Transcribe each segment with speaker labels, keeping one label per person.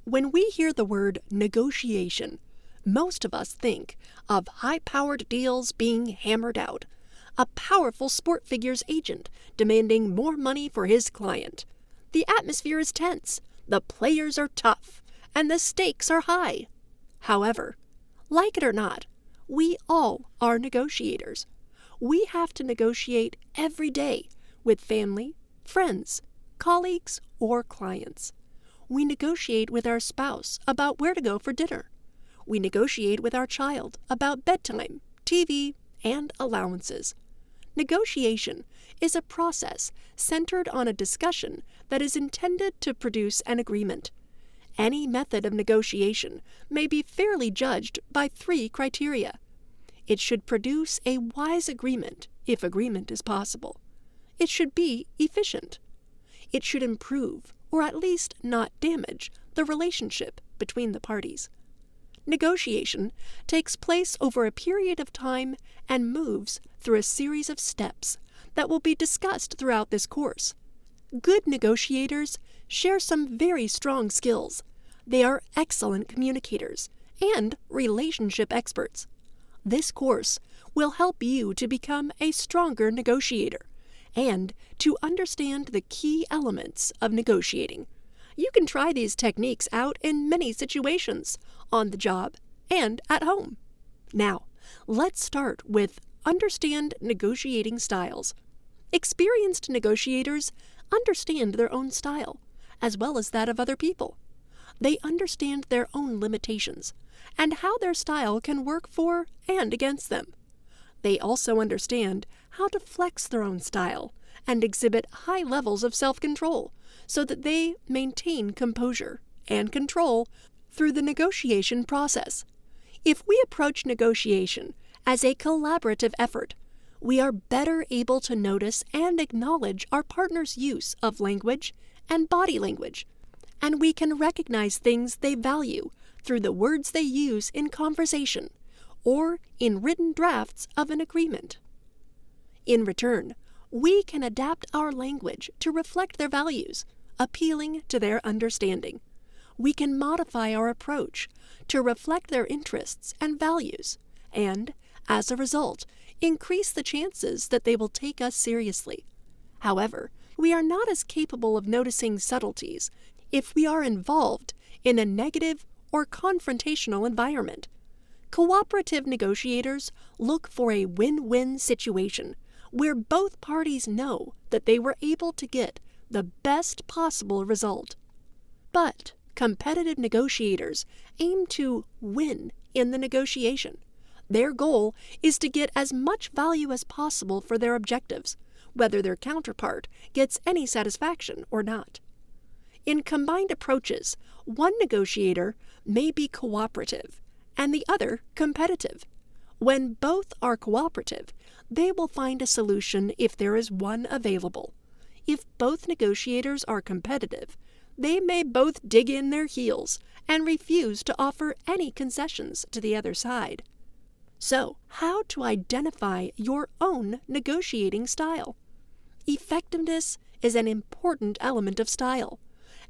Speaker 1: When we hear the word negotiation, most of us think of high-powered deals being hammered out, a powerful sport figures agent demanding more money for his client. The atmosphere is tense, the players are tough, and the stakes are high. However, like it or not, we all are negotiators. We have to negotiate every day with family, friends, colleagues, or clients. We negotiate with our spouse about where to go for dinner. We negotiate with our child about bedtime, TV, and allowances. Negotiation is a process centered on a discussion that is intended to produce an agreement. Any method of negotiation may be fairly judged by 3 criteria. It should produce a wise agreement, if agreement is possible. It should be efficient. It should improve, or at least not damage, the relationship between the parties. Negotiation takes place over a period of time and moves through a series of steps that will be discussed throughout this course. Good negotiators share some very strong skills. They are excellent communicators and relationship experts. This course will help you to become a stronger negotiator and to understand the key elements of negotiating. You can try these techniques out in many situations, on the job and at home. Now, let's start with understand negotiating styles. Experienced negotiators understand their own style, as well as that of other people. They understand their own limitations and how their style can work for and against them. They also understand how to flex their own style and exhibit high levels of self-control so that they maintain composure and control through the negotiation process. If we approach negotiation as a collaborative effort, we are better able to notice and acknowledge our partner's use of language and body language, and we can recognize things they value through the words they use in conversation or in written drafts of an agreement. In return, we can adapt our language to reflect their values, appealing to their understanding. We can modify our approach to reflect their interests and values, and, as a result, increase the chances that they will take us seriously. However, we are not as capable of noticing subtleties if we are involved in a negative or confrontational environment. Cooperative negotiators look for a win-win situation where both parties know that they were able to get the best possible result. But competitive negotiators aim to win in the negotiation. Their goal is to get as much value as possible for their objectives, whether their counterpart gets any satisfaction or not. In combined approaches, one negotiator may be cooperative and the other competitive. When both are cooperative, they will find a solution if there is one available. If both negotiators are competitive, they may both dig in their heels and refuse to offer any concessions to the other side. So, how to identify your own negotiating style? Effectiveness is an important element of style.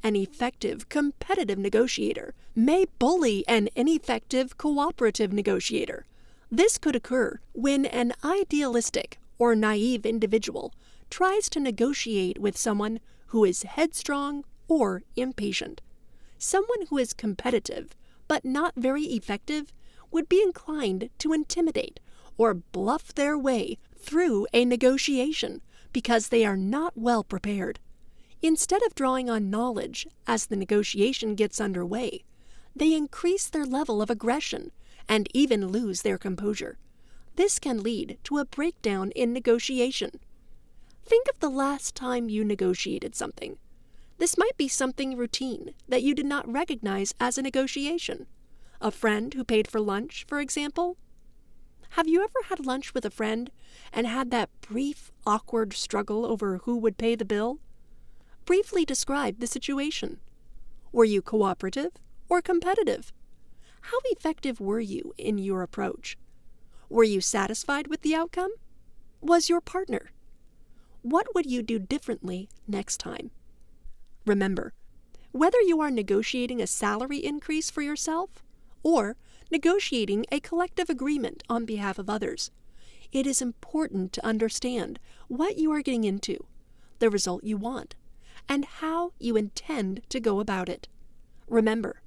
Speaker 1: An effective competitive negotiator may bully an ineffective cooperative negotiator. This could occur when an idealistic or naive individual tries to negotiate with someone who is headstrong or impatient. Someone who is competitive but not very effective would be inclined to intimidate or bluff their way through a negotiation because they are not well prepared. Instead of drawing on knowledge as the negotiation gets underway, they increase their level of aggression and even lose their composure. This can lead to a breakdown in negotiation. Think of the last time you negotiated something. This might be something routine that you did not recognize as a negotiation. A friend who paid for lunch, for example. Have you ever had lunch with a friend and had that brief, awkward struggle over who would pay the bill? Briefly describe the situation. Were you cooperative or competitive? How effective were you in your approach? Were you satisfied with the outcome? Was your partner? What would you do differently next time? Remember, Whether you are negotiating a salary increase for yourself or negotiating a collective agreement on behalf of others, it is important to understand what you are getting into, the result you want, and how you intend to go about it. Remember,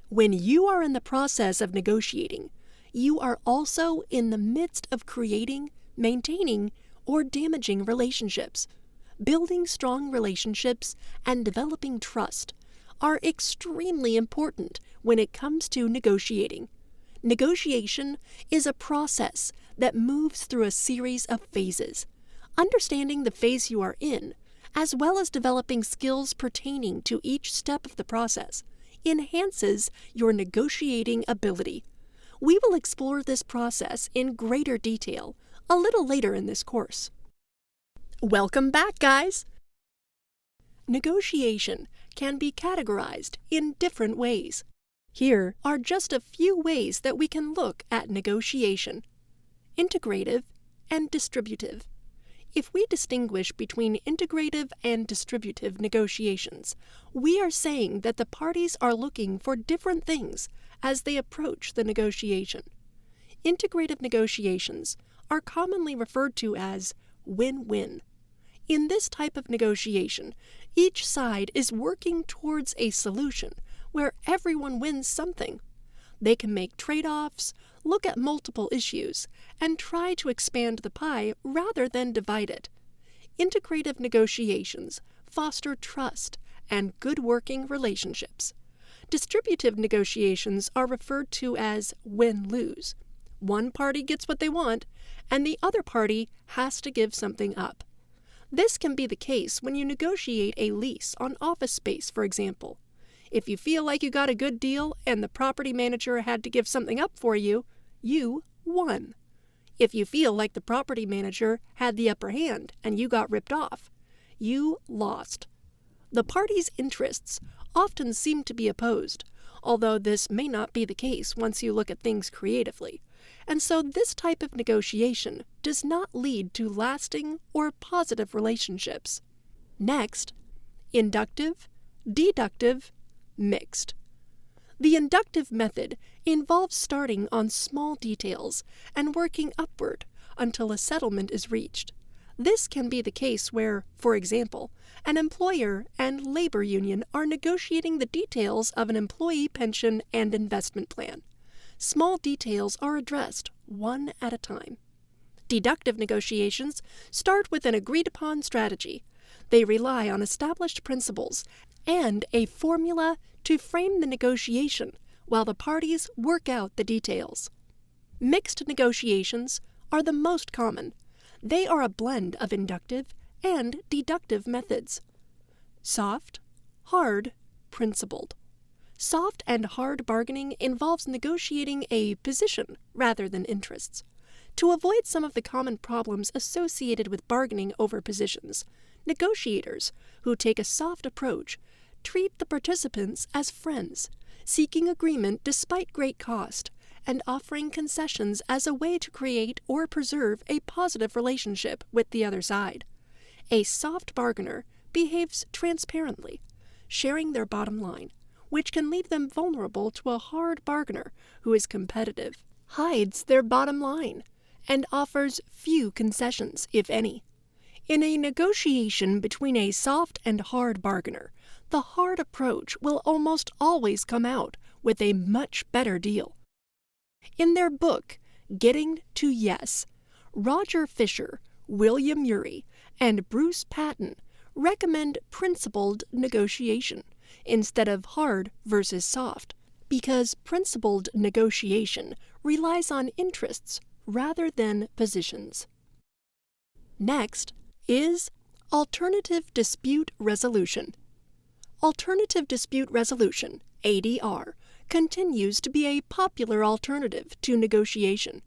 Speaker 1: when you are in the process of negotiating, you are also in the midst of creating, maintaining, or damaging relationships. Building strong relationships and developing trust are extremely important when it comes to negotiating. Negotiation is a process that moves through a series of phases. Understanding the phase you are in, as well as developing skills pertaining to each step of the process, enhances your negotiating ability. We will explore this process in greater detail a little later in this course. Welcome back, guys! Negotiation can be categorized in different ways. Here are just a few ways that we can look at negotiation: integrative and distributive. If we distinguish between integrative and distributive negotiations, we are saying that the parties are looking for different things as they approach the negotiation. Integrative negotiations are commonly referred to as win-win. In this type of negotiation, each side is working towards a solution where everyone wins something. They can make trade-offs, look at multiple issues, and try to expand the pie rather than divide it. Integrative negotiations foster trust and good working relationships. Distributive negotiations are referred to as win-lose. One party gets what they want, and the other party has to give something up. This can be the case when you negotiate a lease on office space, for example. If you feel like you got a good deal and the property manager had to give something up for you, you won. If you feel like the property manager had the upper hand and you got ripped off, you lost. The parties' interests often seem to be opposed, although this may not be the case once you look at things creatively. And so this type of negotiation does not lead to lasting or positive relationships. Next, inductive, deductive, mixed. The inductive method involves starting on small details and working upward until a settlement is reached. This can be the case where, for example, an employer and labor union are negotiating the details of an employee pension and investment plan. Small details are addressed one at a time. Deductive negotiations start with an agreed-upon strategy. They rely on established principles and a formula to frame the negotiation while the parties work out the details. Mixed negotiations are the most common. They are a blend of inductive and deductive methods. Soft, hard, principled. Soft and hard bargaining involves negotiating a position rather than interests. To avoid some of the common problems associated with bargaining over positions, negotiators who take a soft approach treat the participants as friends, seeking agreement despite great cost, and offering concessions as a way to create or preserve a positive relationship with the other side. A soft bargainer behaves transparently, sharing their bottom line, which can leave them vulnerable to a hard bargainer who is competitive, hides their bottom line, and offers few concessions, if any. In a negotiation between a soft and hard bargainer, the hard approach will almost always come out with a much better deal. In their book, Getting to Yes, Roger Fisher, William Ury, and Bruce Patton recommend principled negotiation instead of hard versus soft, because principled negotiation relies on interests rather than positions. Next is alternative dispute resolution. Alternative dispute resolution, ADR, continues to be a popular alternative to negotiation.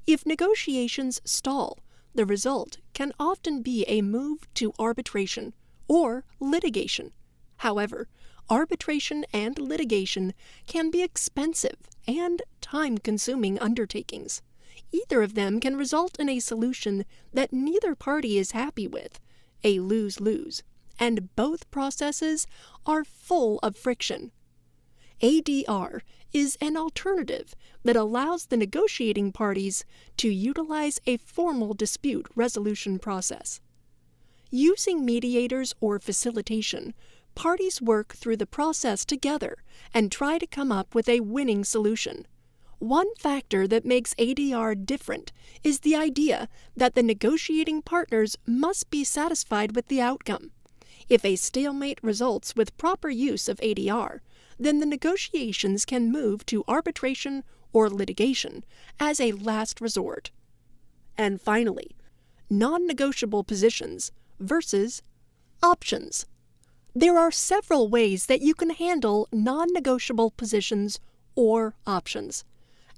Speaker 1: If negotiations stall, the result can often be a move to arbitration or litigation. However, arbitration and litigation can be expensive and time-consuming undertakings. Either of them can result in a solution that neither party is happy with, a lose-lose, and both processes are full of friction. ADR is an alternative that allows the negotiating parties to utilize a formal dispute resolution process. Using mediators or facilitation, parties work through the process together and try to come up with a winning solution. One factor that makes ADR different is the idea that the negotiating partners must be satisfied with the outcome. If a stalemate results with proper use of ADR, then the negotiations can move to arbitration or litigation as a last resort. And finally, non-negotiable positions versus options. There are several ways that you can handle non-negotiable positions or options.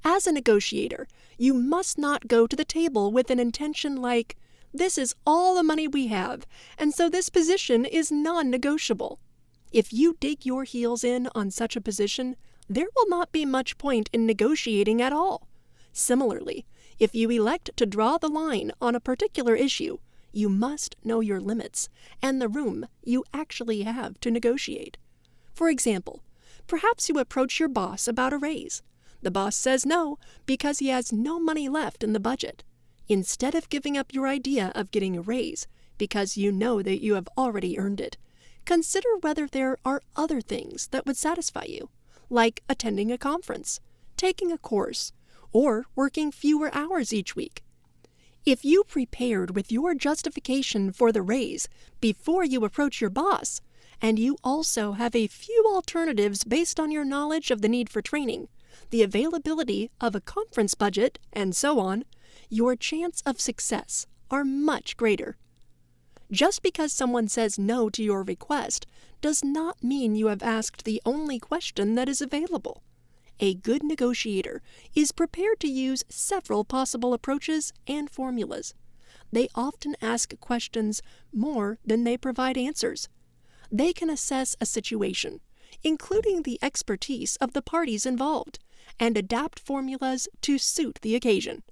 Speaker 1: As a negotiator, you must not go to the table with an intention like, "This is all the money we have, and so this position is non-negotiable." If you dig your heels in on such a position, there will not be much point in negotiating at all. Similarly, if you elect to draw the line on a particular issue, you must know your limits and the room you actually have to negotiate. For example, perhaps you approach your boss about a raise. The boss says no because he has no money left in the budget. Instead of giving up your idea of getting a raise because you know that you have already earned it, consider whether there are other things that would satisfy you, like attending a conference, taking a course, or working fewer hours each week. If you prepared with your justification for the raise before you approach your boss, and you also have a few alternatives based on your knowledge of the need for training, the availability of a conference budget, and so on, your chance of success are much greater. Just because someone says no to your request does not mean you have asked the only question that is available. A good negotiator is prepared to use several possible approaches and formulas. They often ask questions more than they provide answers. They can assess a situation, including the expertise of the parties involved, and adapt formulas to suit the occasion.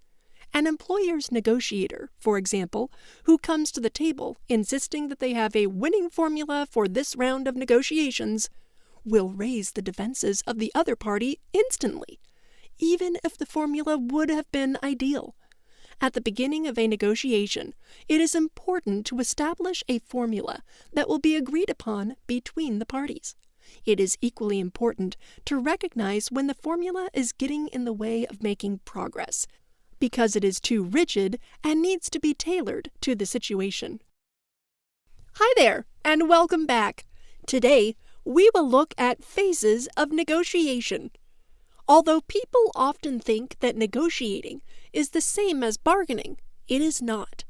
Speaker 1: An employer's negotiator, for example, who comes to the table insisting that they have a winning formula for this round of negotiations, will raise the defenses of the other party instantly, even if the formula would have been ideal. At the beginning of a negotiation, it is important to establish a formula that will be agreed upon between the parties. It is equally important to recognize when the formula is getting in the way of making progress, because it is too rigid and needs to be tailored to the situation. Hi there, and welcome back. Today, we will look at phases of negotiation. Although people often think that negotiating is the same as bargaining, it is not.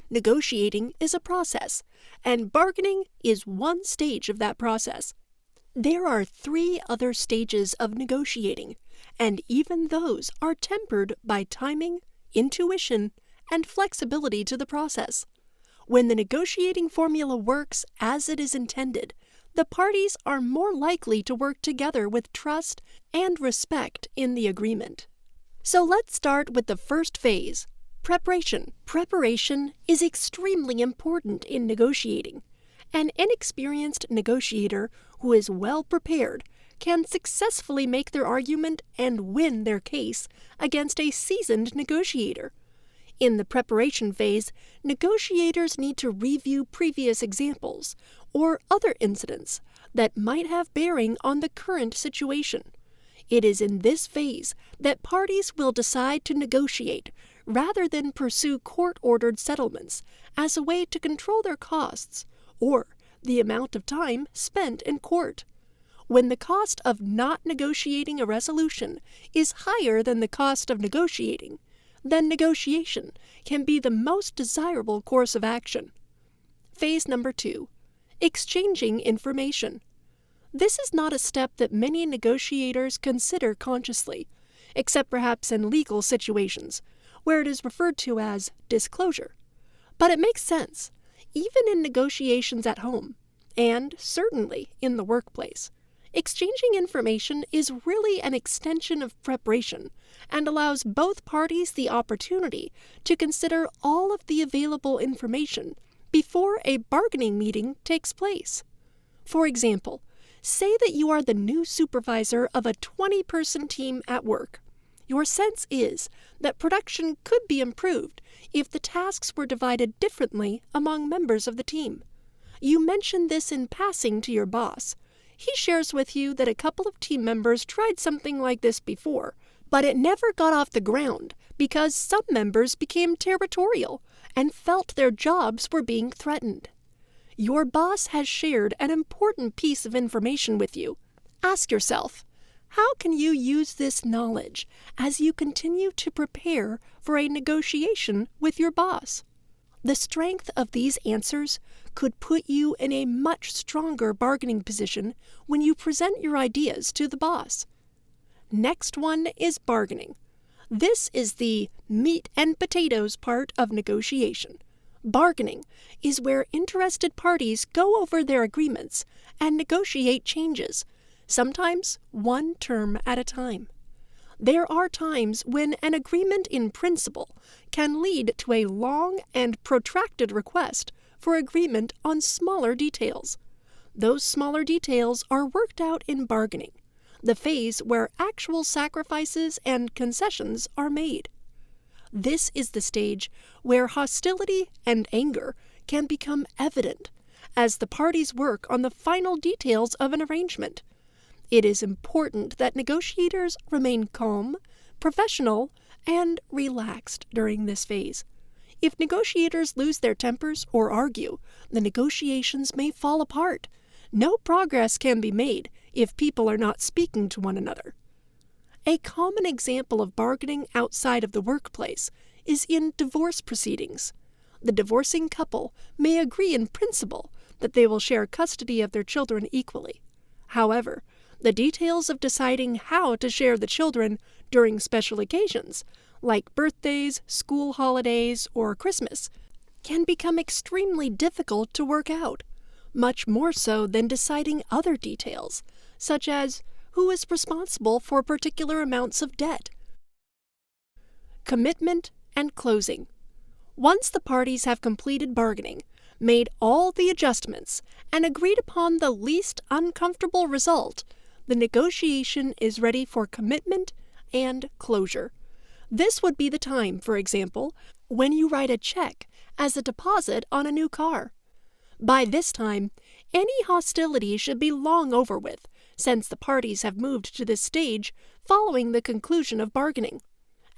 Speaker 1: Negotiating is a process, and bargaining is one stage of that process. There are 3 other stages of negotiating, and even those are tempered by timing, intuition, and flexibility to the process. When the negotiating formula works as it is intended, the parties are more likely to work together with trust and respect in the agreement. So let's start with the first phase, preparation. Preparation is extremely important in negotiating. An inexperienced negotiator who is well prepared can successfully make their argument and win their case against a seasoned negotiator. In the preparation phase, negotiators need to review previous examples or other incidents that might have bearing on the current situation. It is in this phase that parties will decide to negotiate rather than pursue court-ordered settlements as a way to control their costs or the amount of time spent in court. When the cost of not negotiating a resolution is higher than the cost of negotiating, then negotiation can be the most desirable course of action. Phase number 2, exchanging information. This is not a step that many negotiators consider consciously, except perhaps in legal situations, where it is referred to as disclosure. But it makes sense, even in negotiations at home, and certainly in the workplace. Exchanging information is really an extension of preparation and allows both parties the opportunity to consider all of the available information before a bargaining meeting takes place. For example, say that you are the new supervisor of a 20-person team at work. Your sense is that production could be improved if the tasks were divided differently among members of the team. You mention this in passing to your boss. He shares with you that a couple of team members tried something like this before, but it never got off the ground because some members became territorial and felt their jobs were being threatened. Your boss has shared an important piece of information with you. Ask yourself, how can you use this knowledge as you continue to prepare for a negotiation with your boss? The strength of these answers could put you in a much stronger bargaining position when you present your ideas to the boss. Next one is bargaining. This is the meat and potatoes part of negotiation. Bargaining is where interested parties go over their agreements and negotiate changes, sometimes one term at a time. There are times when an agreement in principle can lead to a long and protracted request for agreement on smaller details. Those smaller details are worked out in bargaining, the phase where actual sacrifices and concessions are made. This is the stage where hostility and anger can become evident as the parties work on the final details of an arrangement. It is important that negotiators remain calm, professional, and relaxed during this phase. If negotiators lose their tempers or argue, the negotiations may fall apart. No progress can be made if people are not speaking to one another. A common example of bargaining outside of the workplace is in divorce proceedings. The divorcing couple may agree in principle that they will share custody of their children equally. However, the details of deciding how to share the children during special occasions, like birthdays, school holidays, or Christmas, can become extremely difficult to work out, much more so than deciding other details, such as who is responsible for particular amounts of debt. Commitment and closing. Once the parties have completed bargaining, made all the adjustments, and agreed upon the least uncomfortable result, the negotiation is ready for commitment and closure. This would be the time, for example, when you write a check as a deposit on a new car. By this time, any hostility should be long over with, since the parties have moved to this stage following the conclusion of bargaining.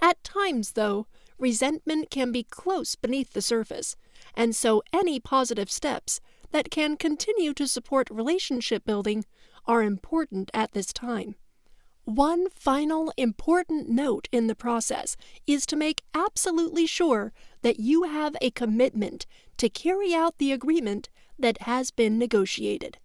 Speaker 1: At times, though, resentment can be close beneath the surface, and so any positive steps that can continue to support relationship building are important at this time. One final important note in the process is to make absolutely sure that you have a commitment to carry out the agreement that has been negotiated.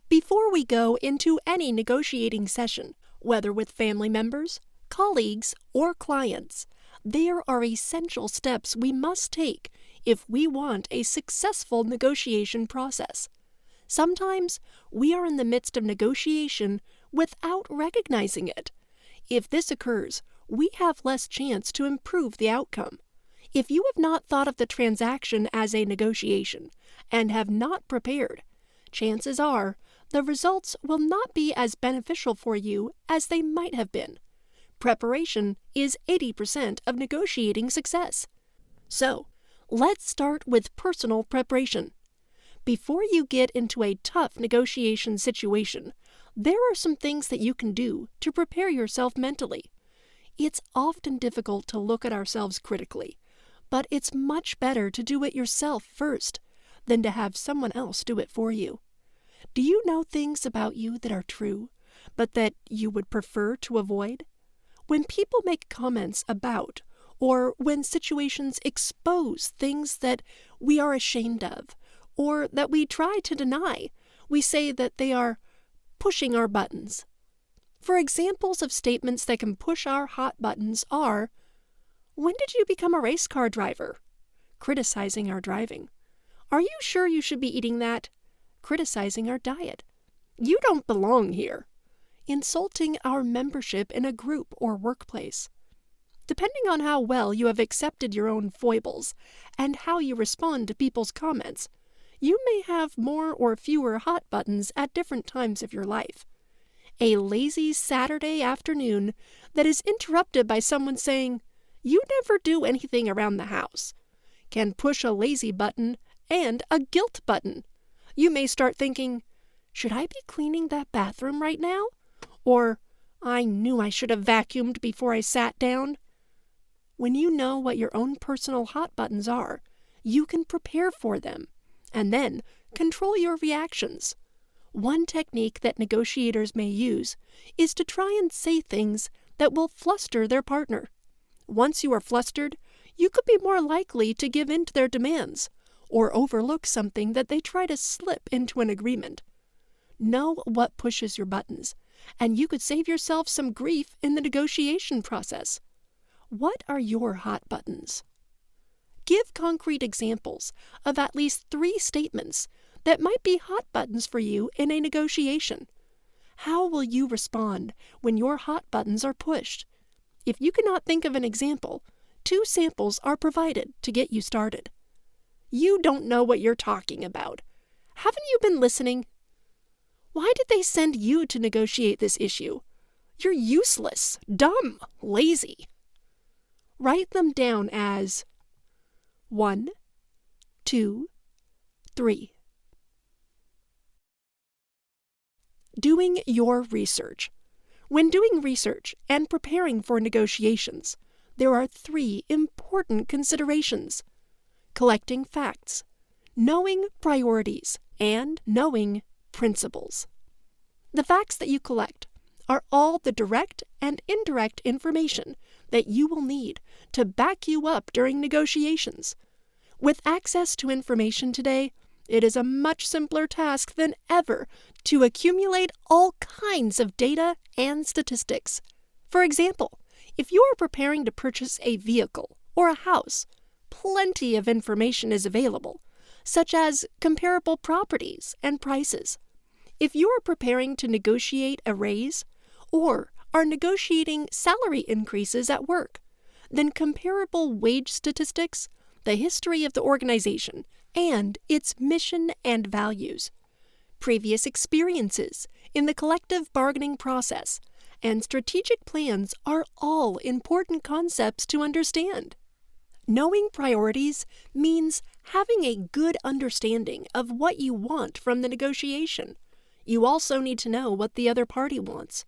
Speaker 1: Before we go into any negotiating session, whether with family members, colleagues, or clients, there are essential steps we must take if we want a successful negotiation process. Sometimes we are in the midst of negotiation without recognizing it. If this occurs, we have less chance to improve the outcome. If you have not thought of the transaction as a negotiation and have not prepared, chances are the results will not be as beneficial for you as they might have been. Preparation is 80% of negotiating success. So, let's start with personal preparation. Before you get into a tough negotiation situation, there are some things that you can do to prepare yourself mentally. It's often difficult to look at ourselves critically, but it's much better to do it yourself first than to have someone else do it for you. Do you know things about you that are true, but that you would prefer to avoid? When people make comments about, or when situations expose things that we are ashamed of, or that we try to deny, we say that they are pushing our buttons. For examples of statements that can push our hot buttons are, "When did you become a race car driver?" Criticizing our driving. "Are you sure you should be eating that?" Criticizing our diet. "You don't belong here." Insulting our membership in a group or workplace. Depending on how well you have accepted your own foibles and how you respond to people's comments, you may have more or fewer hot buttons at different times of your life. A lazy Saturday afternoon that is interrupted by someone saying, "You never do anything around the house," can push a lazy button and a guilt button. You may start thinking, "Should I be cleaning that bathroom right now?" Or, "I knew I should have vacuumed before I sat down." When you know what your own personal hot buttons are, you can prepare for them and then control your reactions. One technique that negotiators may use is to try and say things that will fluster their partner. Once you are flustered, you could be more likely to give in to their demands or overlook something that they try to slip into an agreement. Know what pushes your buttons, and you could save yourself some grief in the negotiation process. What are your hot buttons? Give concrete examples of at least 3 statements that might be hot buttons for you in a negotiation. How will you respond when your hot buttons are pushed? If you cannot think of an example, 2 samples are provided to get you started. You don't know what you're talking about. Haven't you been listening? Why did they send you to negotiate this issue? You're useless, dumb, lazy. Write them down as 1, 2, 3. Doing your research. When doing research and preparing for negotiations, there are 3 important considerations: collecting facts, knowing priorities, and knowing principles. The facts that you collect are all the direct and indirect information that you will need to back you up during negotiations. With access to information today, it is a much simpler task than ever to accumulate all kinds of data and statistics. For example, if you are preparing to purchase a vehicle or a house, plenty of information is available, such as comparable properties and prices. If you are preparing to negotiate a raise or are negotiating salary increases at work, then comparable wage statistics, the history of the organization, and its mission and values, previous experiences in the collective bargaining process, and strategic plans are all important concepts to understand. Knowing priorities means having a good understanding of what you want from the negotiation. You also need to know what the other party wants.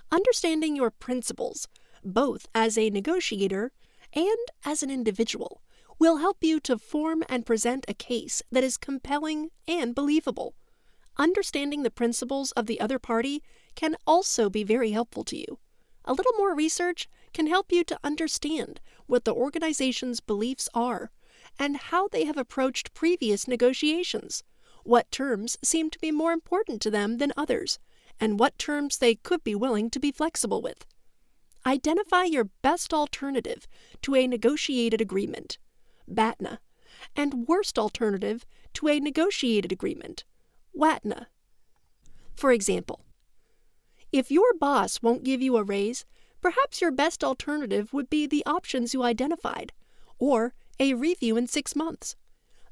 Speaker 1: Understanding your principles, both as a negotiator and as an individual, will help you to form and present a case that is compelling and believable. Understanding the principles of the other party can also be very helpful to you. A little more research can help you to understand what the organization's beliefs are and how they have approached previous negotiations, what terms seem to be more important to them than others, and what terms they could be willing to be flexible with. Identify your best alternative to a negotiated agreement, BATNA, and worst alternative to a negotiated agreement, WATNA. For example, if your boss won't give you a raise, perhaps your best alternative would be the options you identified, or a review in 6 months.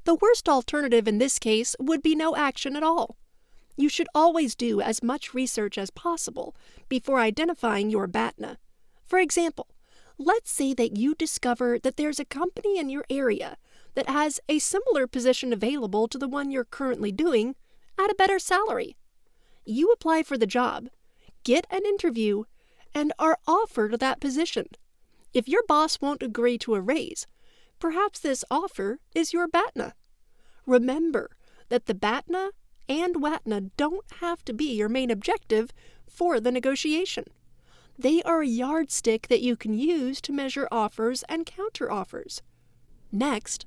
Speaker 1: The worst alternative in this case would be no action at all. You should always do as much research as possible before identifying your BATNA. For example, let's say that you discover that there's a company in your area that has a similar position available to the one you're currently doing at a better salary. You apply for the job, get an interview, and are offered that position. If your boss won't agree to a raise, perhaps this offer is your BATNA. Remember that the BATNA and WATNA don't have to be your main objective for the negotiation. They are a yardstick that you can use to measure offers and counter-offers. Next,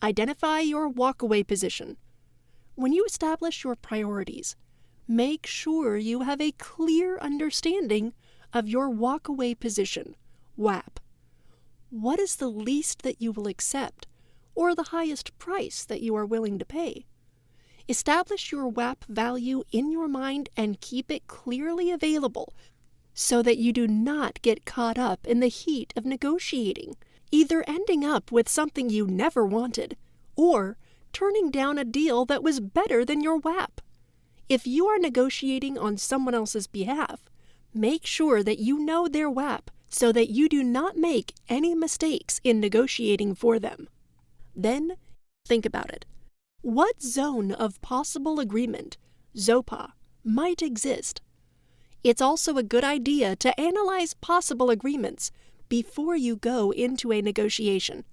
Speaker 1: identify your walkaway position. When you establish your priorities, make sure you have a clear understanding of your walkaway position, WAP. What is the least that you will accept, or the highest price that you are willing to pay? Establish your WAP value in your mind and keep it clearly available so that you do not get caught up in the heat of negotiating, either ending up with something you never wanted or turning down a deal that was better than your WAP. If you are negotiating on someone else's behalf, make sure that you know their WAP so that you do not make any mistakes in negotiating for them. Then, think about it. What zone of possible agreement, ZOPA, might exist? It's also a good idea to analyze possible agreements before you go into a negotiation.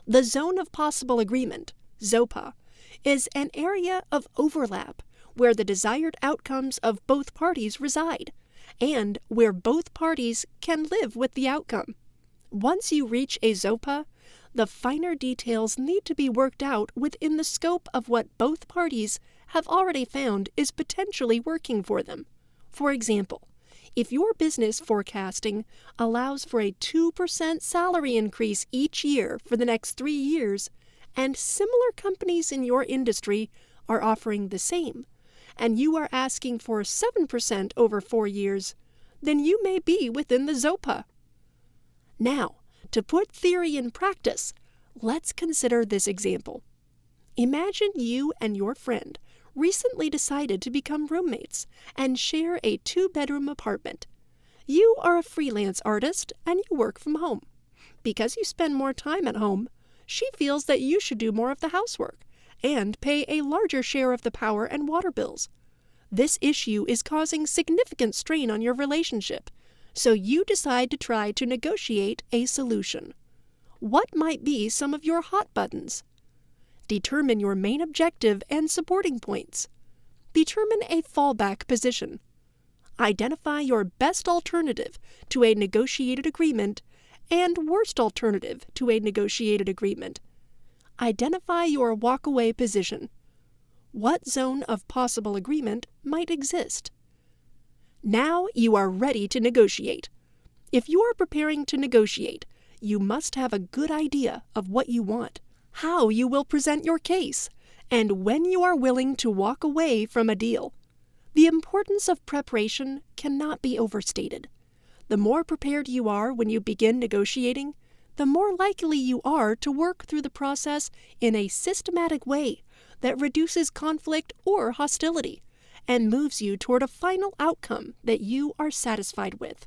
Speaker 1: The zone of possible agreement, ZOPA, is an area of overlap where the desired outcomes of both parties reside, and where both parties can live with the outcome. Once you reach a ZOPA, the finer details need to be worked out within the scope of what both parties have already found is potentially working for them. For example, if your business forecasting allows for a 2% salary increase each year for the next 3 years, and similar companies in your industry are offering the same, and you are asking for 7% over 4 years, then you may be within the ZOPA. Now, to put theory in practice, let's consider this example. Imagine you and your friend recently decided to become roommates and share a 2-bedroom apartment. You are a freelance artist and you work from home. Because you spend more time at home, she feels that you should do more of the housework and pay a larger share of the power and water bills. This issue is causing significant strain on your relationship, so you decide to try to negotiate a solution. What might be some of your hot buttons? Determine your main objective and supporting points. Determine a fallback position. Identify your best alternative to a negotiated agreement and worst alternative to a negotiated agreement. Identify your walkaway position. What zone of possible agreement might exist? Now you are ready to negotiate. If you are preparing to negotiate, you must have a good idea of what you want, how you will present your case, and when you are willing to walk away from a deal. The importance of preparation cannot be overstated. The more prepared you are when you begin negotiating, the more likely you are to work through the process in a systematic way that reduces conflict or hostility and moves you toward a final outcome that you are satisfied with.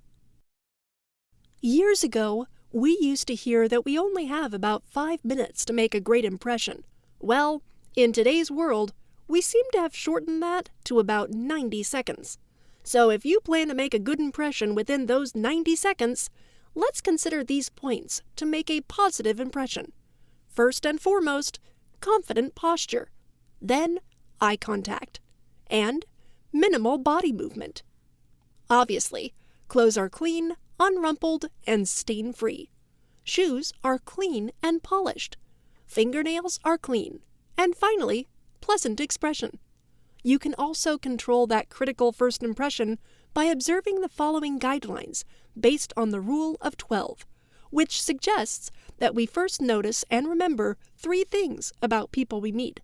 Speaker 1: Years ago, we used to hear that we only have about 5 minutes to make a great impression. Well, in today's world, we seem to have shortened that to about 90 seconds. So if you plan to make a good impression within those 90 seconds, let's consider these points to make a positive impression. First and foremost, confident posture. Then, eye contact. And minimal body movement. Obviously, clothes are clean, unrumpled, and stain-free. Shoes are clean and polished. Fingernails are clean. And finally, pleasant expression. You can also control that critical first impression by observing the following guidelines based on the Rule of 12, which suggests that we first notice and remember 3 things about people we meet.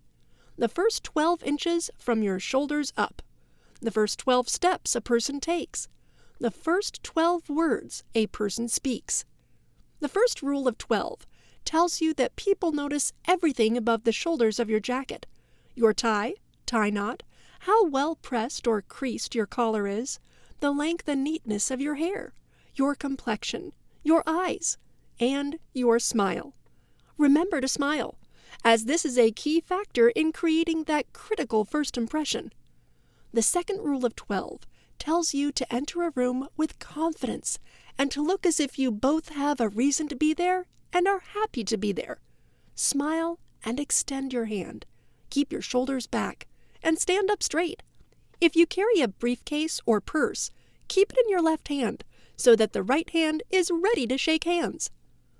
Speaker 1: The first 12 inches from your shoulders up. The first 12 steps a person takes. The first 12 words a person speaks. The first rule of 12 tells you that people notice everything above the shoulders of your jacket. Your tie knot, how well pressed or creased your collar is, the length and neatness of your hair, your complexion, your eyes, and your smile. Remember to smile, as this is a key factor in creating that critical first impression. The second rule of 12 tells you to enter a room with confidence and to look as if you both have a reason to be there and are happy to be there. Smile and extend your hand. Keep your shoulders back and stand up straight. If you carry a briefcase or purse, keep it in your left hand so that the right hand is ready to shake hands.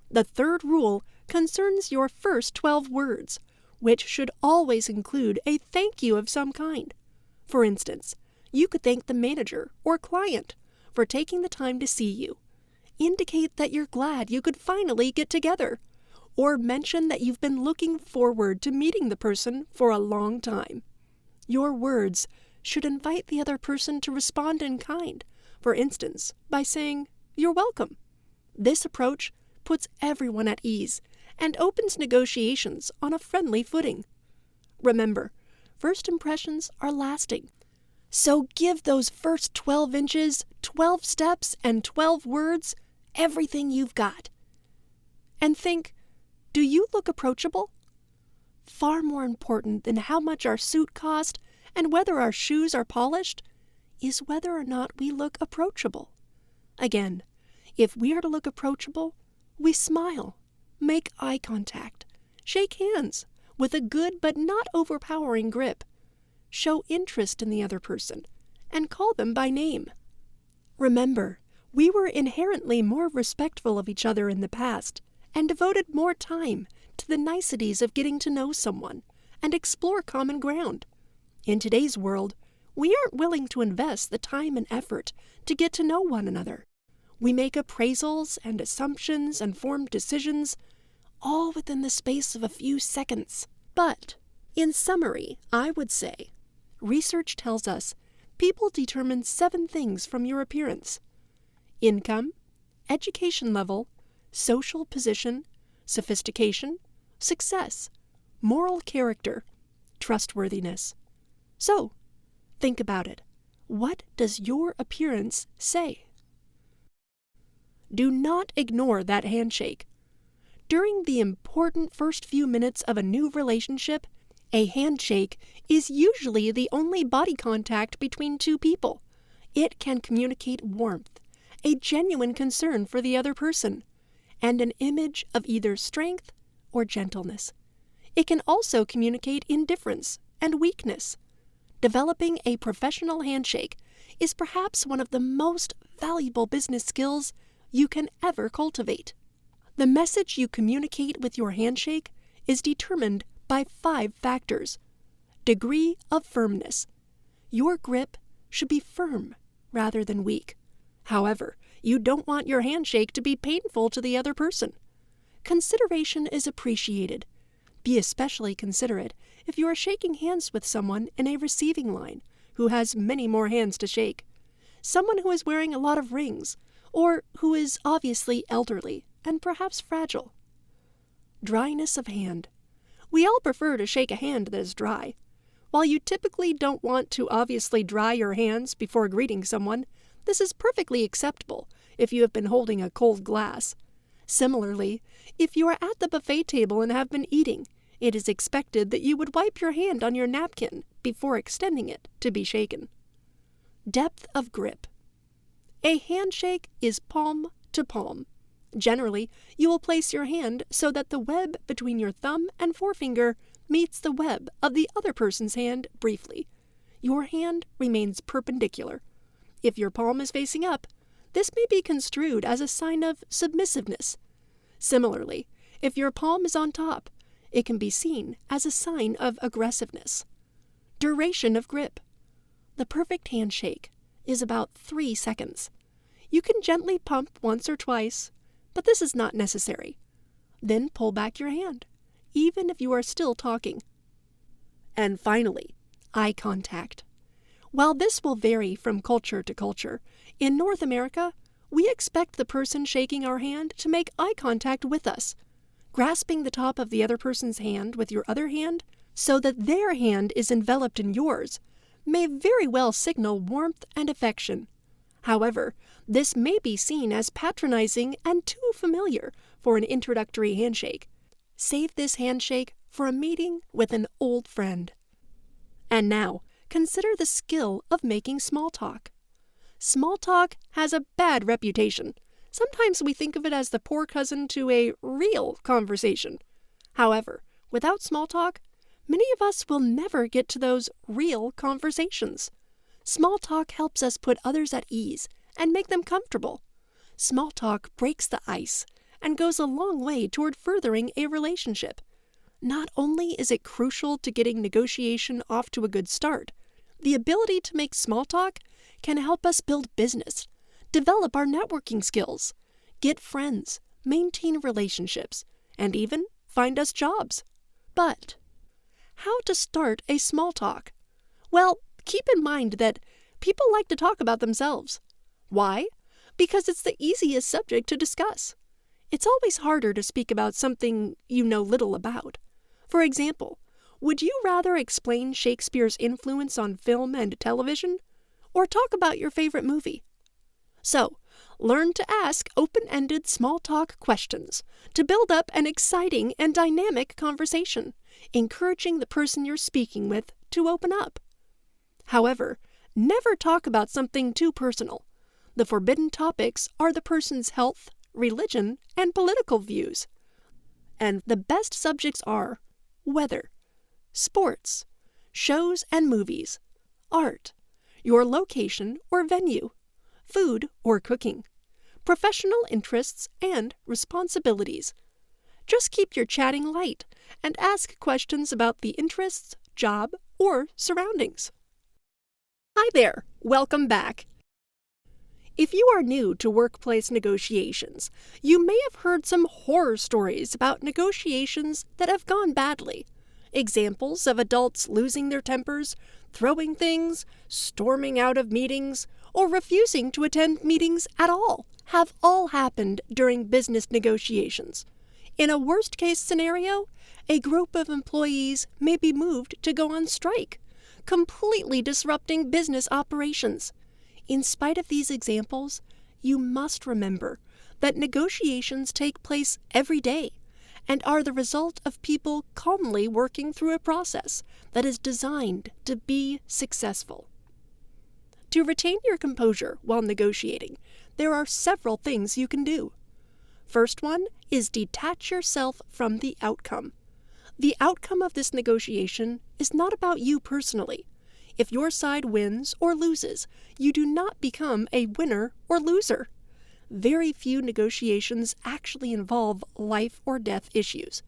Speaker 1: The third rule concerns your first 12 words, which should always include a thank you of some kind. For instance, you could thank the manager or client for taking the time to see you. Indicate that you're glad you could finally get together, or mention that you've been looking forward to meeting the person for a long time. Your words should invite the other person to respond in kind, For instance, by saying, "You're welcome." This approach puts everyone at ease and opens negotiations on a friendly footing. Remember, first impressions are lasting. So give those first 12 inches, 12 steps, and 12 words everything you've got. And think, do you look approachable? Far more important than how much our suit cost and whether our shoes are polished is whether or not we look approachable. Again, if we are to look approachable, we smile, make eye contact, shake hands with a good but not overpowering grip, show interest in the other person, and call them by name. Remember, we were inherently more respectful of each other in the past and devoted more time to the niceties of getting to know someone and explore common ground. In today's world, we aren't willing to invest the time and effort to get to know one another. We make appraisals and assumptions and form decisions, all within the space of a few seconds. But, in summary, I would say, research tells us people determine 7 things from your appearance: income, education level, social position, sophistication, success, moral character, trustworthiness. So, think about it. What does your appearance say? Do not ignore that handshake. During the important first few minutes of a new relationship, a handshake is usually the only body contact between two people. It can communicate warmth, a genuine concern for the other person, and an image of either strength or gentleness. It can also communicate indifference and weakness. Developing a professional handshake is perhaps one of the most valuable business skills you can ever cultivate. The message you communicate with your handshake is determined by 5 factors. Degree of firmness. Your grip should be firm rather than weak. However, you don't want your handshake to be painful to the other person. Consideration is appreciated. Be especially considerate if you are shaking hands with someone in a receiving line who has many more hands to shake, someone who is wearing a lot of rings, or who is obviously elderly and perhaps fragile. Dryness of hand. We all prefer to shake a hand that is dry. While you typically don't want to obviously dry your hands before greeting someone, this is perfectly acceptable if you have been holding a cold glass. Similarly, if you are at the buffet table and have been eating, it is expected that you would wipe your hand on your napkin before extending it to be shaken. Depth of grip. A handshake is palm to palm. Generally, you will place your hand so that the web between your thumb and forefinger meets the web of the other person's hand briefly. Your hand remains perpendicular. If your palm is facing up, this may be construed as a sign of submissiveness. Similarly, if your palm is on top, it can be seen as a sign of aggressiveness. Duration of grip. The perfect handshake is about 3 seconds. You can gently pump once or twice, but this is not necessary. Then pull back your hand, even if you are still talking. And finally, eye contact. While this will vary from culture to culture, in North America, we expect the person shaking our hand to make eye contact with us. Grasping the top of the other person's hand with your other hand so that their hand is enveloped in yours may very well signal warmth and affection. However, this may be seen as patronizing and too familiar for an introductory handshake. Save this handshake for a meeting with an old friend. And now, consider the skill of making small talk. Small talk has a bad reputation. Sometimes we think of it as the poor cousin to a real conversation. However, without small talk, many of us will never get to those real conversations. Small talk helps us put others at ease and make them comfortable. Small talk breaks the ice and goes a long way toward furthering a relationship. Not only is it crucial to getting negotiation off to a good start, the ability to make small talk can help us build business, develop our networking skills, get friends, maintain relationships, and even find us jobs. But how to start a small talk? Well, keep in mind that people like to talk about themselves. Why? Because it's the easiest subject to discuss. It's always harder to speak about something you know little about. For example, would you rather explain Shakespeare's influence on film and television, or talk about your favorite movie? So, learn to ask open-ended small-talk questions to build up an exciting and dynamic conversation, encouraging the person you're speaking with to open up. However, never talk about something too personal. The forbidden topics are the person's health, religion, and political views. And the best subjects are weather, sports, shows and movies, art, your location or venue, food or cooking, professional interests and responsibilities. Just keep your chatting light and ask questions about the interests, job, or surroundings. Hi there, welcome back. If you are new to workplace negotiations, you may have heard some horror stories about negotiations that have gone badly. Examples of adults losing their tempers, throwing things, storming out of meetings, or refusing to attend meetings at all have all happened during business negotiations. In a worst-case scenario, a group of employees may be moved to go on strike, completely disrupting business operations. In spite of these examples, you must remember that negotiations take place every day and are the result of people calmly working through a process that is designed to be successful. To retain your composure while negotiating, there are several things you can do. First one is detach yourself from the outcome. The outcome of this negotiation is not about you personally. If your side wins or loses, you do not become a winner or loser. Very few negotiations actually involve life or death issues.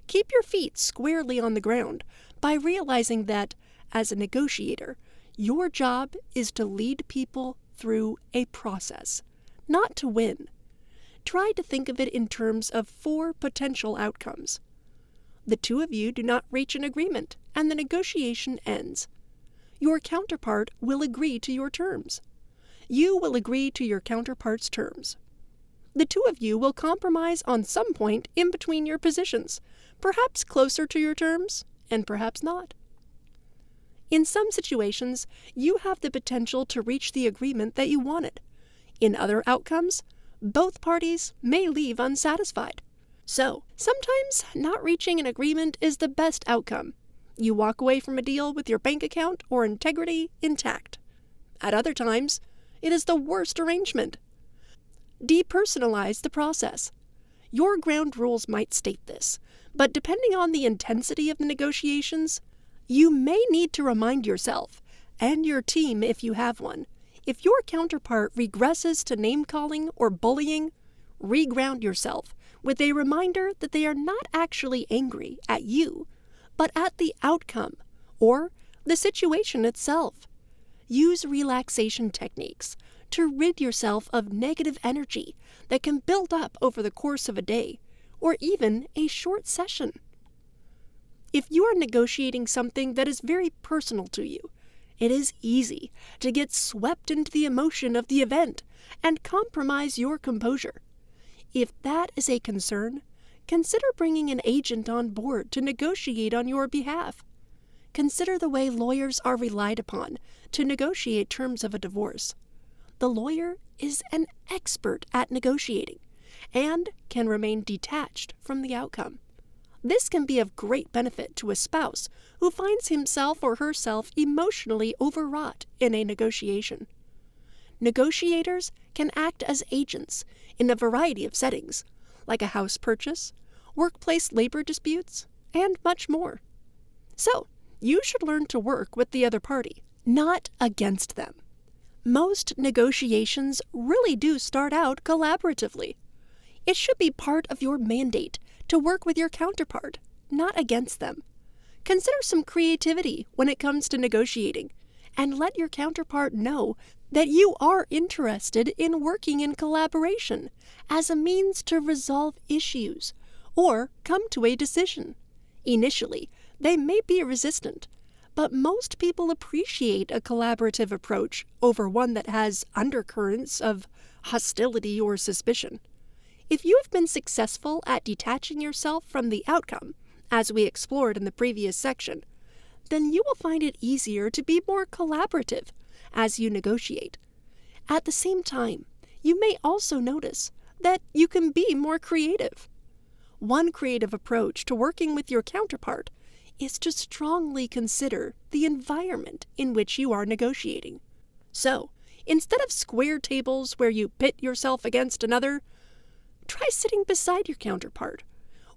Speaker 1: Keep your feet squarely on the ground by realizing that, as a negotiator, your job is to lead people through a process, not to win. Try to think of it in terms of 4 potential outcomes. The two of you do not reach an agreement, and the negotiation ends. Your counterpart will agree to your terms. You will agree to your counterpart's terms. The two of you will compromise on some point in between your positions, perhaps closer to your terms, and perhaps not. In some situations, you have the potential to reach the agreement that you wanted. In other outcomes, both parties may leave unsatisfied. So, sometimes not reaching an agreement is the best outcome. You walk away from a deal with your bank account or integrity intact. At other times, it is the worst arrangement. Depersonalize the process. Your ground rules might state this, but depending on the intensity of the negotiations, you may need to remind yourself, and your team if you have one, if your counterpart regresses to name-calling or bullying, reground yourself with a reminder that they are not actually angry at you, but at the outcome, or the situation itself. Use relaxation techniques to rid yourself of negative energy that can build up over the course of a day, or even a short session. If you are negotiating something that is very personal to you, it is easy to get swept into the emotion of the event and compromise your composure. If that is a concern, consider bringing an agent on board to negotiate on your behalf. Consider the way lawyers are relied upon to negotiate terms of a divorce. The lawyer is an expert at negotiating and can remain detached from the outcome. This can be of great benefit to a spouse who finds himself or herself emotionally overwrought in a negotiation. Negotiators can act as agents in a variety of settings, like a house purchase, workplace labor disputes, and much more. So, you should learn to work with the other party, not against them. Most negotiations really do start out collaboratively. It should be part of your mandate to work with your counterpart, not against them. Consider some creativity when it comes to negotiating, and let your counterpart know that you are interested in working in collaboration as a means to resolve issues or come to a decision. Initially, they may be resistant, But most people appreciate a collaborative approach over one that has undercurrents of hostility or suspicion. If you have been successful at detaching yourself from the outcome, as we explored in the previous section, then you will find it easier to be more collaborative as you negotiate. At the same time, you may also notice that you can be more creative. One creative approach to working with your counterpart is to strongly consider the environment in which you are negotiating. So, instead of square tables where you pit yourself against another, try sitting beside your counterpart,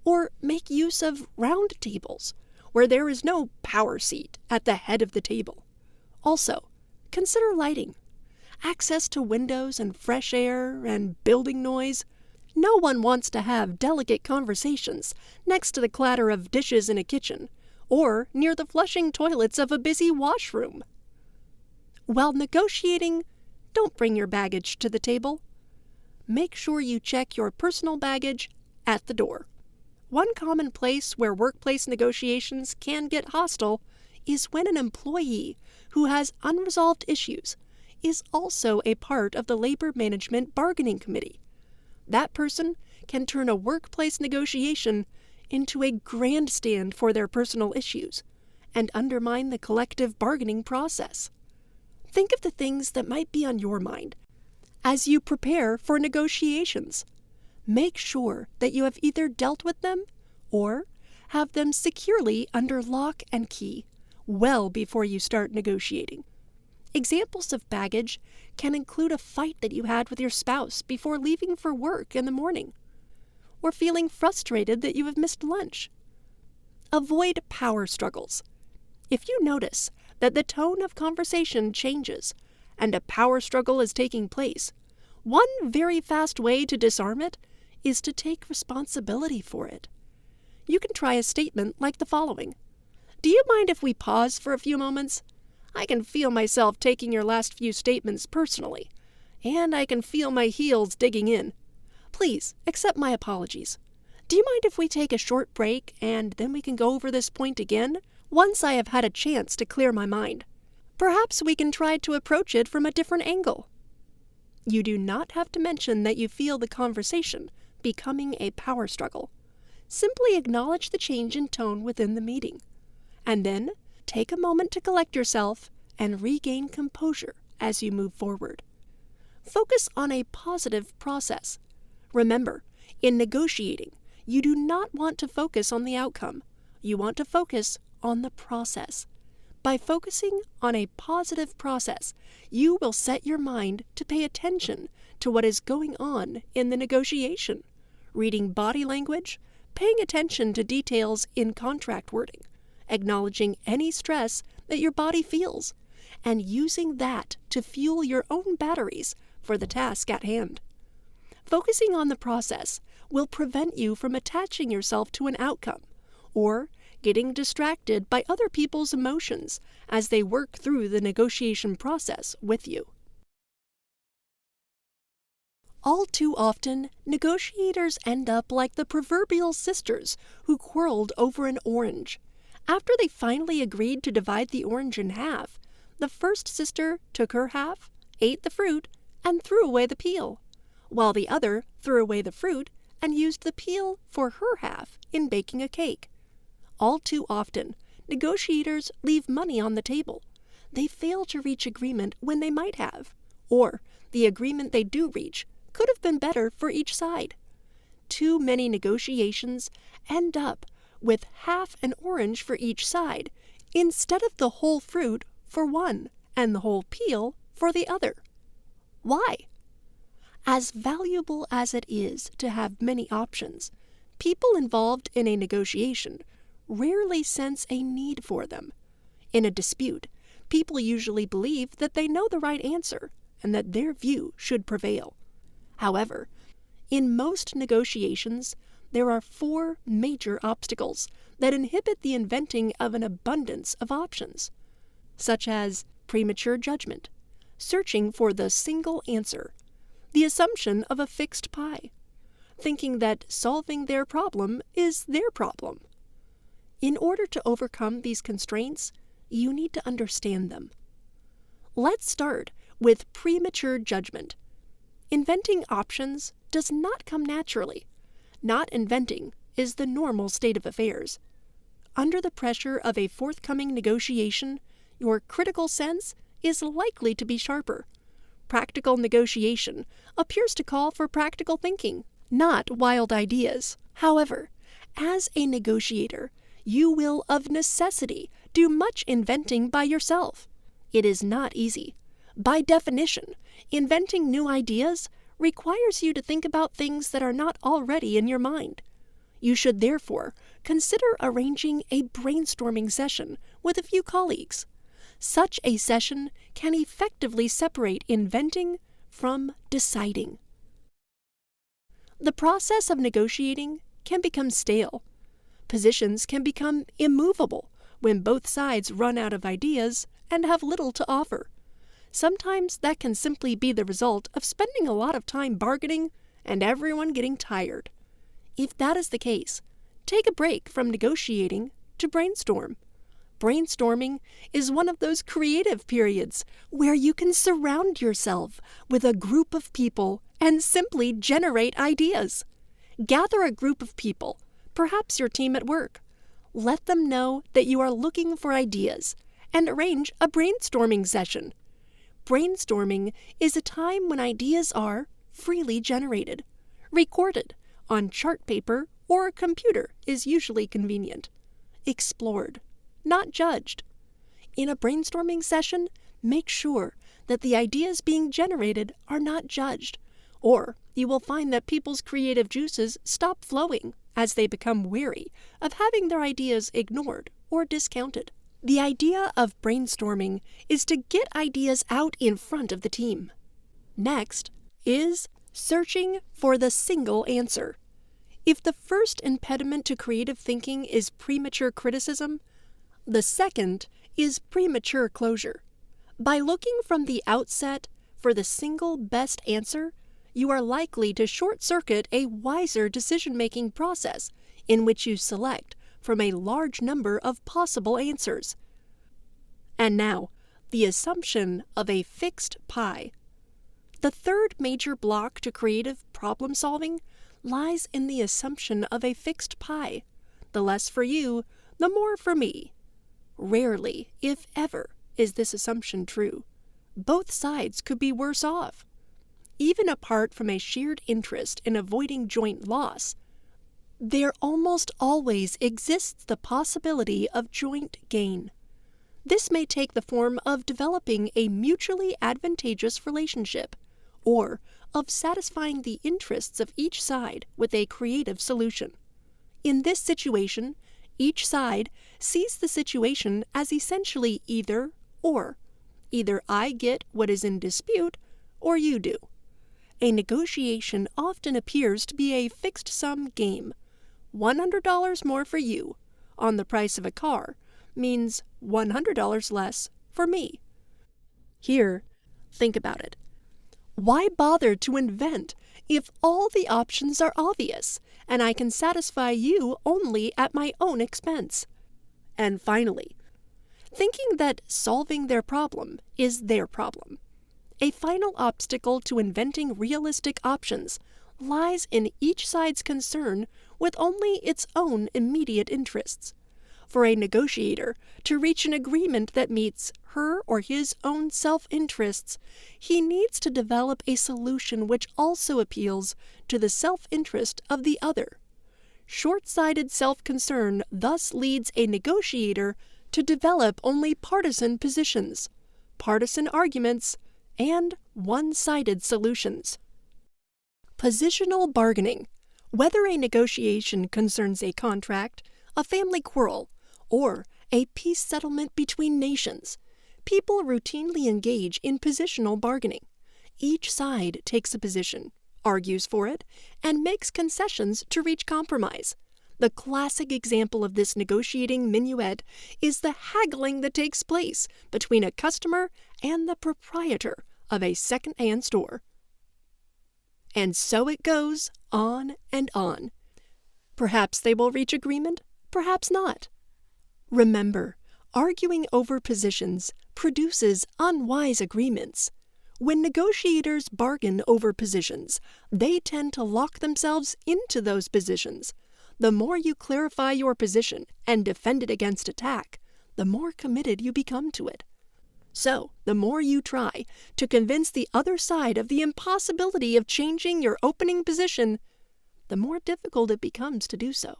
Speaker 1: or make use of round tables where there is no power seat at the head of the table. Also, consider lighting, access to windows and fresh air and building noise. No one wants to have delicate conversations next to the clatter of dishes in a kitchen or near the flushing toilets of a busy washroom. While negotiating, don't bring your baggage to the table. Make sure you check your personal baggage at the door. One common place where workplace negotiations can get hostile is when an employee who has unresolved issues is also a part of the Labor Management Bargaining Committee. That person can turn a workplace negotiation into a grandstand for their personal issues and undermine the collective bargaining process. Think of the things that might be on your mind as you prepare for negotiations. Make sure that you have either dealt with them or have them securely under lock and key well before you start negotiating. Examples of baggage can include a fight that you had with your spouse before leaving for work in the morning, or feeling frustrated that you have missed lunch. Avoid power struggles. If you notice that the tone of conversation changes and a power struggle is taking place, one very fast way to disarm it is to take responsibility for it. You can try a statement like the following: "Do you mind if we pause for a few moments? I can feel myself taking your last few statements personally, and I can feel my heels digging in. Please accept my apologies. Do you mind if we take a short break and then we can go over this point again once I have had a chance to clear my mind? Perhaps we can try to approach it from a different angle." You do not have to mention that you feel the conversation becoming a power struggle. Simply acknowledge the change in tone within the meeting, and then take a moment to collect yourself and regain composure as you move forward. Focus on a positive process. Remember, in negotiating, you do not want to focus on the outcome. You want to focus on the process. By focusing on a positive process, you will set your mind to pay attention to what is going on in the negotiation, reading body language, paying attention to details in contract wording, acknowledging any stress that your body feels, and using that to fuel your own batteries for the task at hand. Focusing on the process will prevent you from attaching yourself to an outcome or getting distracted by other people's emotions as they work through the negotiation process with you. All too often, negotiators end up like the proverbial sisters who quarreled over an orange. After they finally agreed to divide the orange in half, the first sister took her half, ate the fruit, and threw away the peel, while the other threw away the fruit and used the peel for her half in baking a cake. All too often, negotiators leave money on the table. They fail to reach agreement when they might have, or the agreement they do reach could have been better for each side. Too many negotiations end up with half an orange for each side, instead of the whole fruit for one and the whole peel for the other. Why? As valuable as it is to have many options, people involved in a negotiation rarely sense a need for them. In a dispute, people usually believe that they know the right answer and that their view should prevail. However, in most negotiations, there are 4 major obstacles that inhibit the inventing of an abundance of options, such as premature judgment, searching for the single answer, the assumption of a fixed pie, thinking that solving their problem is their problem. In order to overcome these constraints, you need to understand them. Let's start with premature judgment. Inventing options does not come naturally. Not inventing is the normal state of affairs. Under the pressure of a forthcoming negotiation, your critical sense is likely to be sharper. Practical negotiation appears to call for practical thinking, not wild ideas. However, as a negotiator, you will of necessity do much inventing by yourself. It is not easy. By definition, inventing new ideas requires you to think about things that are not already in your mind. You should therefore consider arranging a brainstorming session with a few colleagues. Such a session can effectively separate inventing from deciding. The process of negotiating can become stale. Positions can become immovable when both sides run out of ideas and have little to offer. Sometimes that can simply be the result of spending a lot of time bargaining and everyone getting tired. If that is the case, take a break from negotiating to brainstorm. Brainstorming is one of those creative periods where you can surround yourself with a group of people and simply generate ideas. Gather a group of people, perhaps your team at work. Let them know that you are looking for ideas and arrange a brainstorming session. Brainstorming is a time when ideas are freely generated. Recorded on chart paper or a computer is usually convenient. Explored, not judged. In a brainstorming session, make sure that the ideas being generated are not judged, or you will find that people's creative juices stop flowing as they become wary of having their ideas ignored or discounted. The idea of brainstorming is to get ideas out in front of the team. Next is searching for the single answer. If the first impediment to creative thinking is premature criticism, the second is premature closure. By looking from the outset for the single best answer, you are likely to short-circuit a wiser decision-making process in which you select from a large number of possible answers. And now, the assumption of a fixed pie. The third major block to creative problem-solving lies in the assumption of a fixed pie. The less for you, the more for me. Rarely, if ever, is this assumption true. Both sides could be worse off. Even apart from a shared interest in avoiding joint loss, there almost always exists the possibility of joint gain. This may take the form of developing a mutually advantageous relationship, or of satisfying the interests of each side with a creative solution. In this situation, each side sees the situation as essentially either or. Either I get what is in dispute, or you do. A negotiation often appears to be a fixed-sum game. $100 more for you on the price of a car means $100 less for me. Here, think about it. Why bother to invent if all the options are obvious and I can satisfy you only at my own expense? And finally, thinking that solving their problem is their problem. A final obstacle to inventing realistic options lies in each side's concern with only its own immediate interests. For a negotiator to reach an agreement that meets her or his own self-interests, he needs to develop a solution which also appeals to the self-interest of the other. Short-sighted self-concern thus leads a negotiator to develop only partisan positions, partisan arguments, and one-sided solutions. Positional bargaining. Whether a negotiation concerns a contract, a family quarrel, or a peace settlement between nations, people routinely engage in positional bargaining. Each side takes a position, argues for it, and makes concessions to reach compromise. The classic example of this negotiating minuet is the haggling that takes place between a customer and the proprietor of a second-hand store. And so it goes on and on. Perhaps they will reach agreement, perhaps not. Remember, Arguing over positions produces unwise agreements. When negotiators bargain over positions, they tend to lock themselves into those positions. The more you clarify your position and defend it against attack, the more committed you become to it. So, the more you try to convince the other side of the impossibility of changing your opening position, the more difficult it becomes to do so.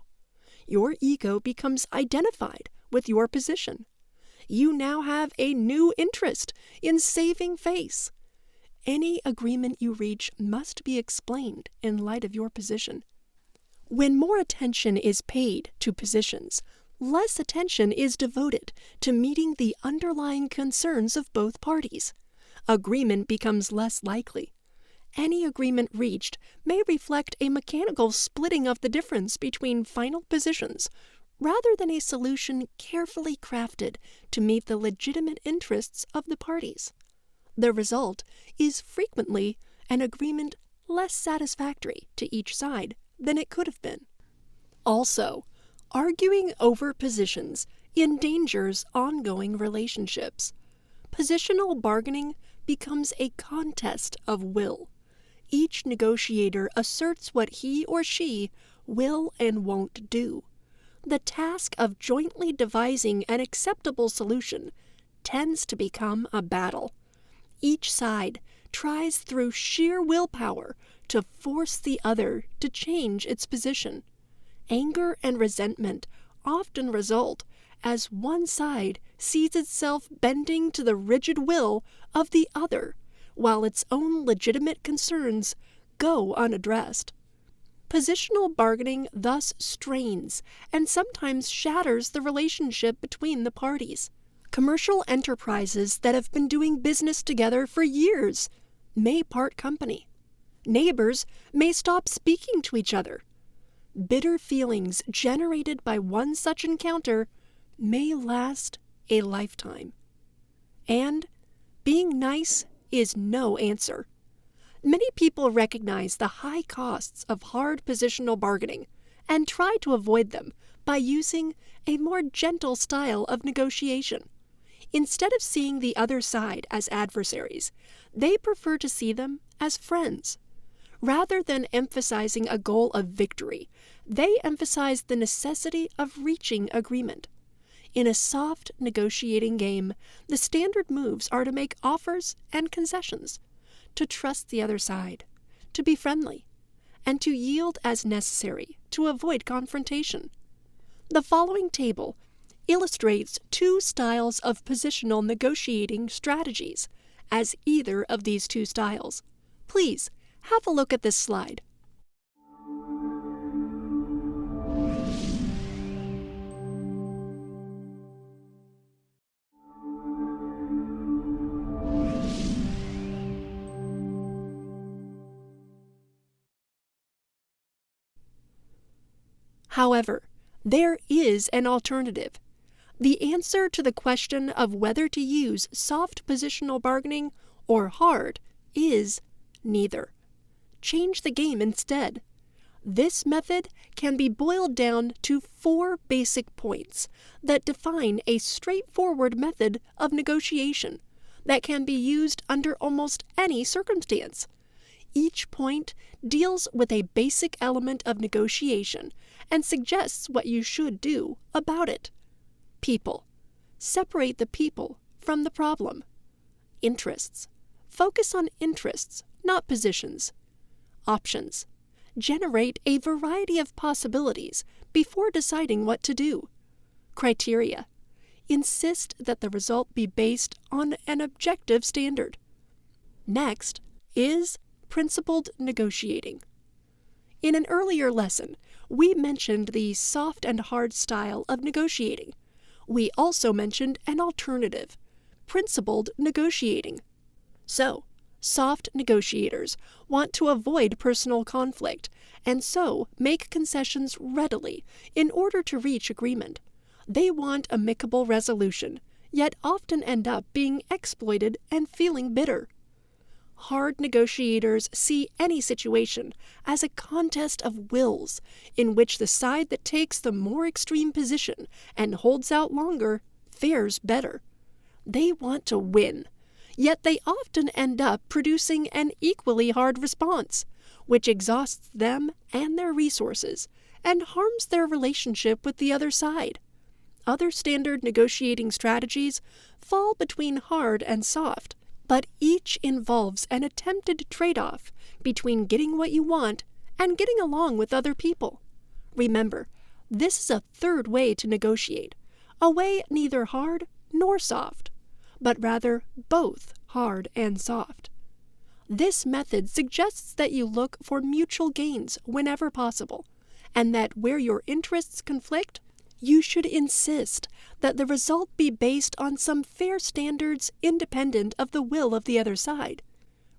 Speaker 1: Your ego becomes identified with your position. You now have a new interest in saving face. Any agreement you reach must be explained in light of your position. When more attention is paid to positions, less attention is devoted to meeting the underlying concerns of both parties. Agreement becomes less likely. Any agreement reached may reflect a mechanical splitting of the difference between final positions, rather than a solution carefully crafted to meet the legitimate interests of the parties. The result is frequently an agreement less satisfactory to each side than it could have been. Also, arguing over positions endangers ongoing relationships. Positional bargaining becomes a contest of will. Each negotiator asserts what he or she will and won't do. The task of jointly devising an acceptable solution tends to become a battle. Each side tries through sheer willpower to force the other to change its position. Anger and resentment often result as one side sees itself bending to the rigid will of the other, while its own legitimate concerns go unaddressed. Positional bargaining thus strains and sometimes shatters the relationship between the parties. Commercial enterprises that have been doing business together for years may part company. Neighbors may stop speaking to each other. Bitter feelings generated by one such encounter may last a lifetime. And being nice is no answer. Many people recognize the high costs of hard positional bargaining and try to avoid them by using a more gentle style of negotiation. Instead of seeing the other side as adversaries, they prefer to see them as friends. Rather than emphasizing a goal of victory, they emphasize the necessity of reaching agreement. In a soft negotiating game, the standard moves are to make offers and concessions, to trust the other side, to be friendly, and to yield as necessary to avoid confrontation. The following table illustrates two styles of positional negotiating strategies as either of these two styles. Please have a look at this slide. However, there is an alternative. The answer to the question of whether to use soft positional bargaining or hard is neither. Change the game instead. This method can be boiled down to 4 basic points that define a straightforward method of negotiation that can be used under almost any circumstance. Each point deals with a basic element of negotiation and suggests what you should do about it. People. Separate the people from the problem. Interests. Focus on interests, not positions. Options. Generate a variety of possibilities before deciding what to do. Criteria. Insist that the result be based on an objective standard. Next is principled negotiating. In an earlier lesson, we mentioned the soft and hard style of negotiating. We also mentioned an alternative, principled negotiating. So, soft negotiators want to avoid personal conflict and so make concessions readily in order to reach agreement. They want amicable resolution, yet often end up being exploited and feeling bitter. Hard negotiators see any situation as a contest of wills, in which the side that takes the more extreme position and holds out longer theirs better. They want to win, yet they often end up producing an equally hard response, which exhausts them and their resources and harms their relationship with the other side. Other standard negotiating strategies fall between hard and soft, but each involves an attempted trade-off between getting what you want and getting along with other people. Remember, this is a third way to negotiate, a way neither hard nor soft, but rather both hard and soft. This method suggests that you look for mutual gains whenever possible, and that where your interests conflict, you should insist that the result be based on some fair standards independent of the will of the other side.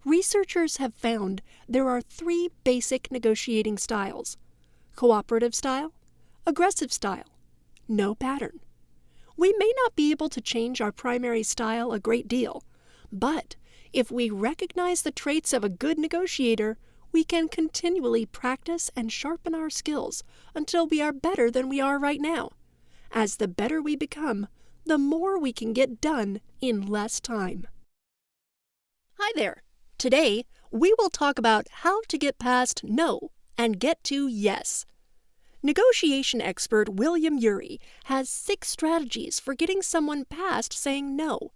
Speaker 1: Researchers have found there are 3 basic negotiating styles: cooperative style, aggressive style, no pattern. We may not be able to change our primary style a great deal, but if we recognize the traits of a good negotiator, we can continually practice and sharpen our skills until we are better than we are right now. As the better we become, the more we can get done in less time. Hi there. Today, we will talk about how to get past no and get to yes. Negotiation expert William Ury has 6 strategies for getting someone past saying no,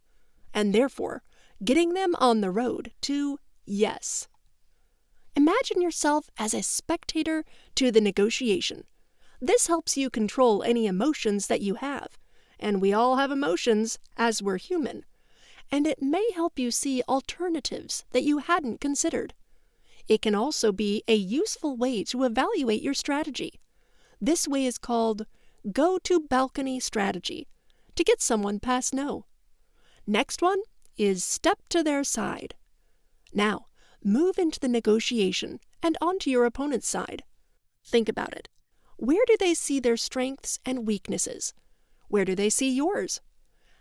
Speaker 1: and therefore getting them on the road to yes. Imagine yourself as a spectator to the negotiation. This helps you control any emotions that you have, and we all have emotions as we're human, and it may help you see alternatives that you hadn't considered. It can also be a useful way to evaluate your strategy. This way is called go-to-balcony strategy, to get someone past no. Next one is step to their side. Now, move into the negotiation and onto your opponent's side. Think about it. Where do they see their strengths and weaknesses? Where do they see yours?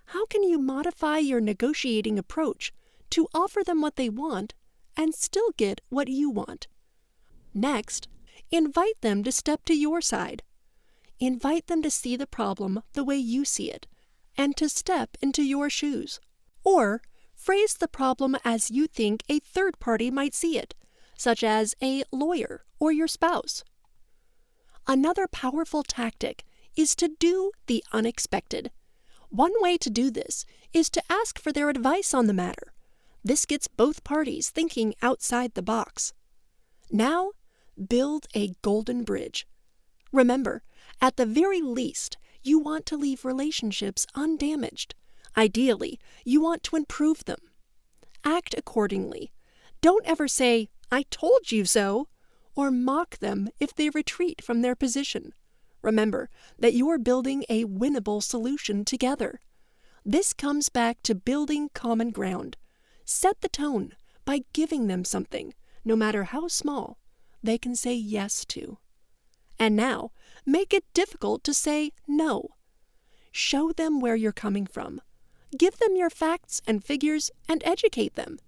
Speaker 1: How can you modify your negotiating approach to offer them what they want and still get what you want? Next, invite them to step to your side. Invite them to see the problem the way you see it and to step into your shoes. Or phrase the problem as you think a third party might see it, such as a lawyer or your spouse. Another powerful tactic is to do the unexpected. One way to do this is to ask for their advice on the matter. This gets both parties thinking outside the box. Now, build a golden bridge. Remember, at the very least, you want to leave relationships undamaged. Ideally, you want to improve them. Act accordingly. Don't ever say, "I told you so," or mock them if they retreat from their position. Remember that you are building a winnable solution together. This comes back to building common ground. Set the tone by giving them something, no matter how small, they can say yes to. And now, make it difficult to say no. Show them where you're coming from. Give them your facts and figures and educate them.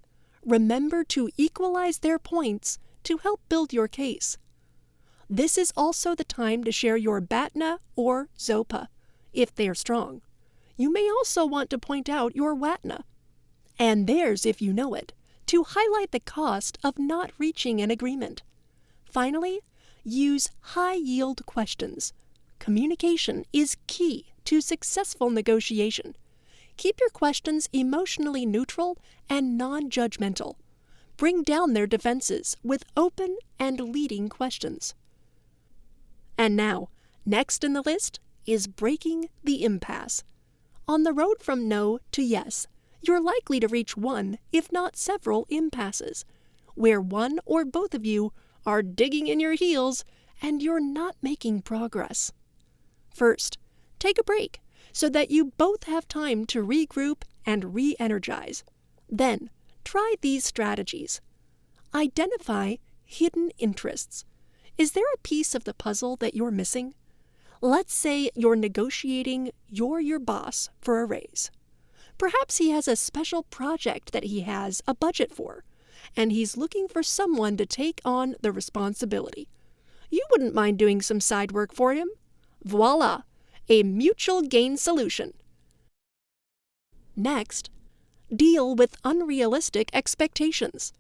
Speaker 1: Remember to equalize their points to help build your case. This is also the time to share your BATNA or ZOPA, if they are strong. You may also want to point out your WATNA, and theirs if you know it, to highlight the cost of not reaching an agreement. Finally, use high-yield questions. Communication is key to successful negotiation. Keep your questions emotionally neutral and non-judgmental. Bring down their defenses with open and leading questions. And now, next in the list is breaking the impasse. On the road from no to yes, you're likely to reach one, if not several, impasses, where one or both of you are digging in your heels and you're not making progress. First, take a break so that you both have time to regroup and re-energize. Then, try these strategies. Identify hidden interests. Is there a piece of the puzzle that you're missing? Let's say you're negotiating your boss for a raise. Perhaps he has a special project that he has a budget for, and he's looking for someone to take on the responsibility. You wouldn't mind doing some side work for him. Voila! A mutual gain solution. Next, deal with unrealistic expectations.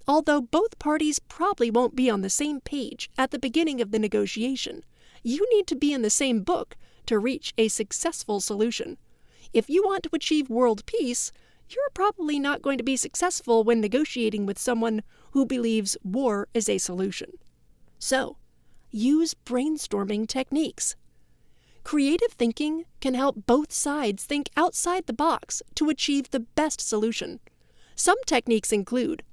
Speaker 1: Although both parties probably won't be on the same page at the beginning of the negotiation, you need to be in the same book to reach a successful solution. If you want to achieve world peace, you're probably not going to be successful when negotiating with someone who believes war is a solution. So, use brainstorming techniques. Creative thinking can help both sides think outside the box to achieve the best solution. Some techniques include: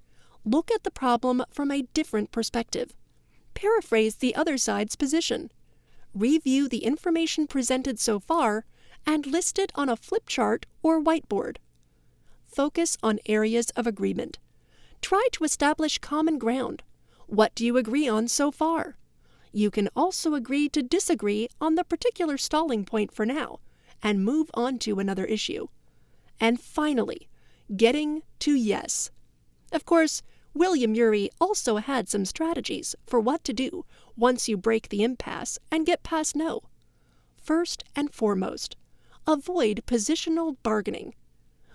Speaker 1: look at the problem from a different perspective, paraphrase the other side's position, review the information presented so far and list it on a flip chart or whiteboard. Focus on areas of agreement. Try to establish common ground. What do you agree on so far? You can also agree to disagree on the particular stalling point for now and move on to another issue. And finally, getting to yes. Of course, William Ury also had some strategies for what to do once you break the impasse and get past no. First and foremost, avoid positional bargaining.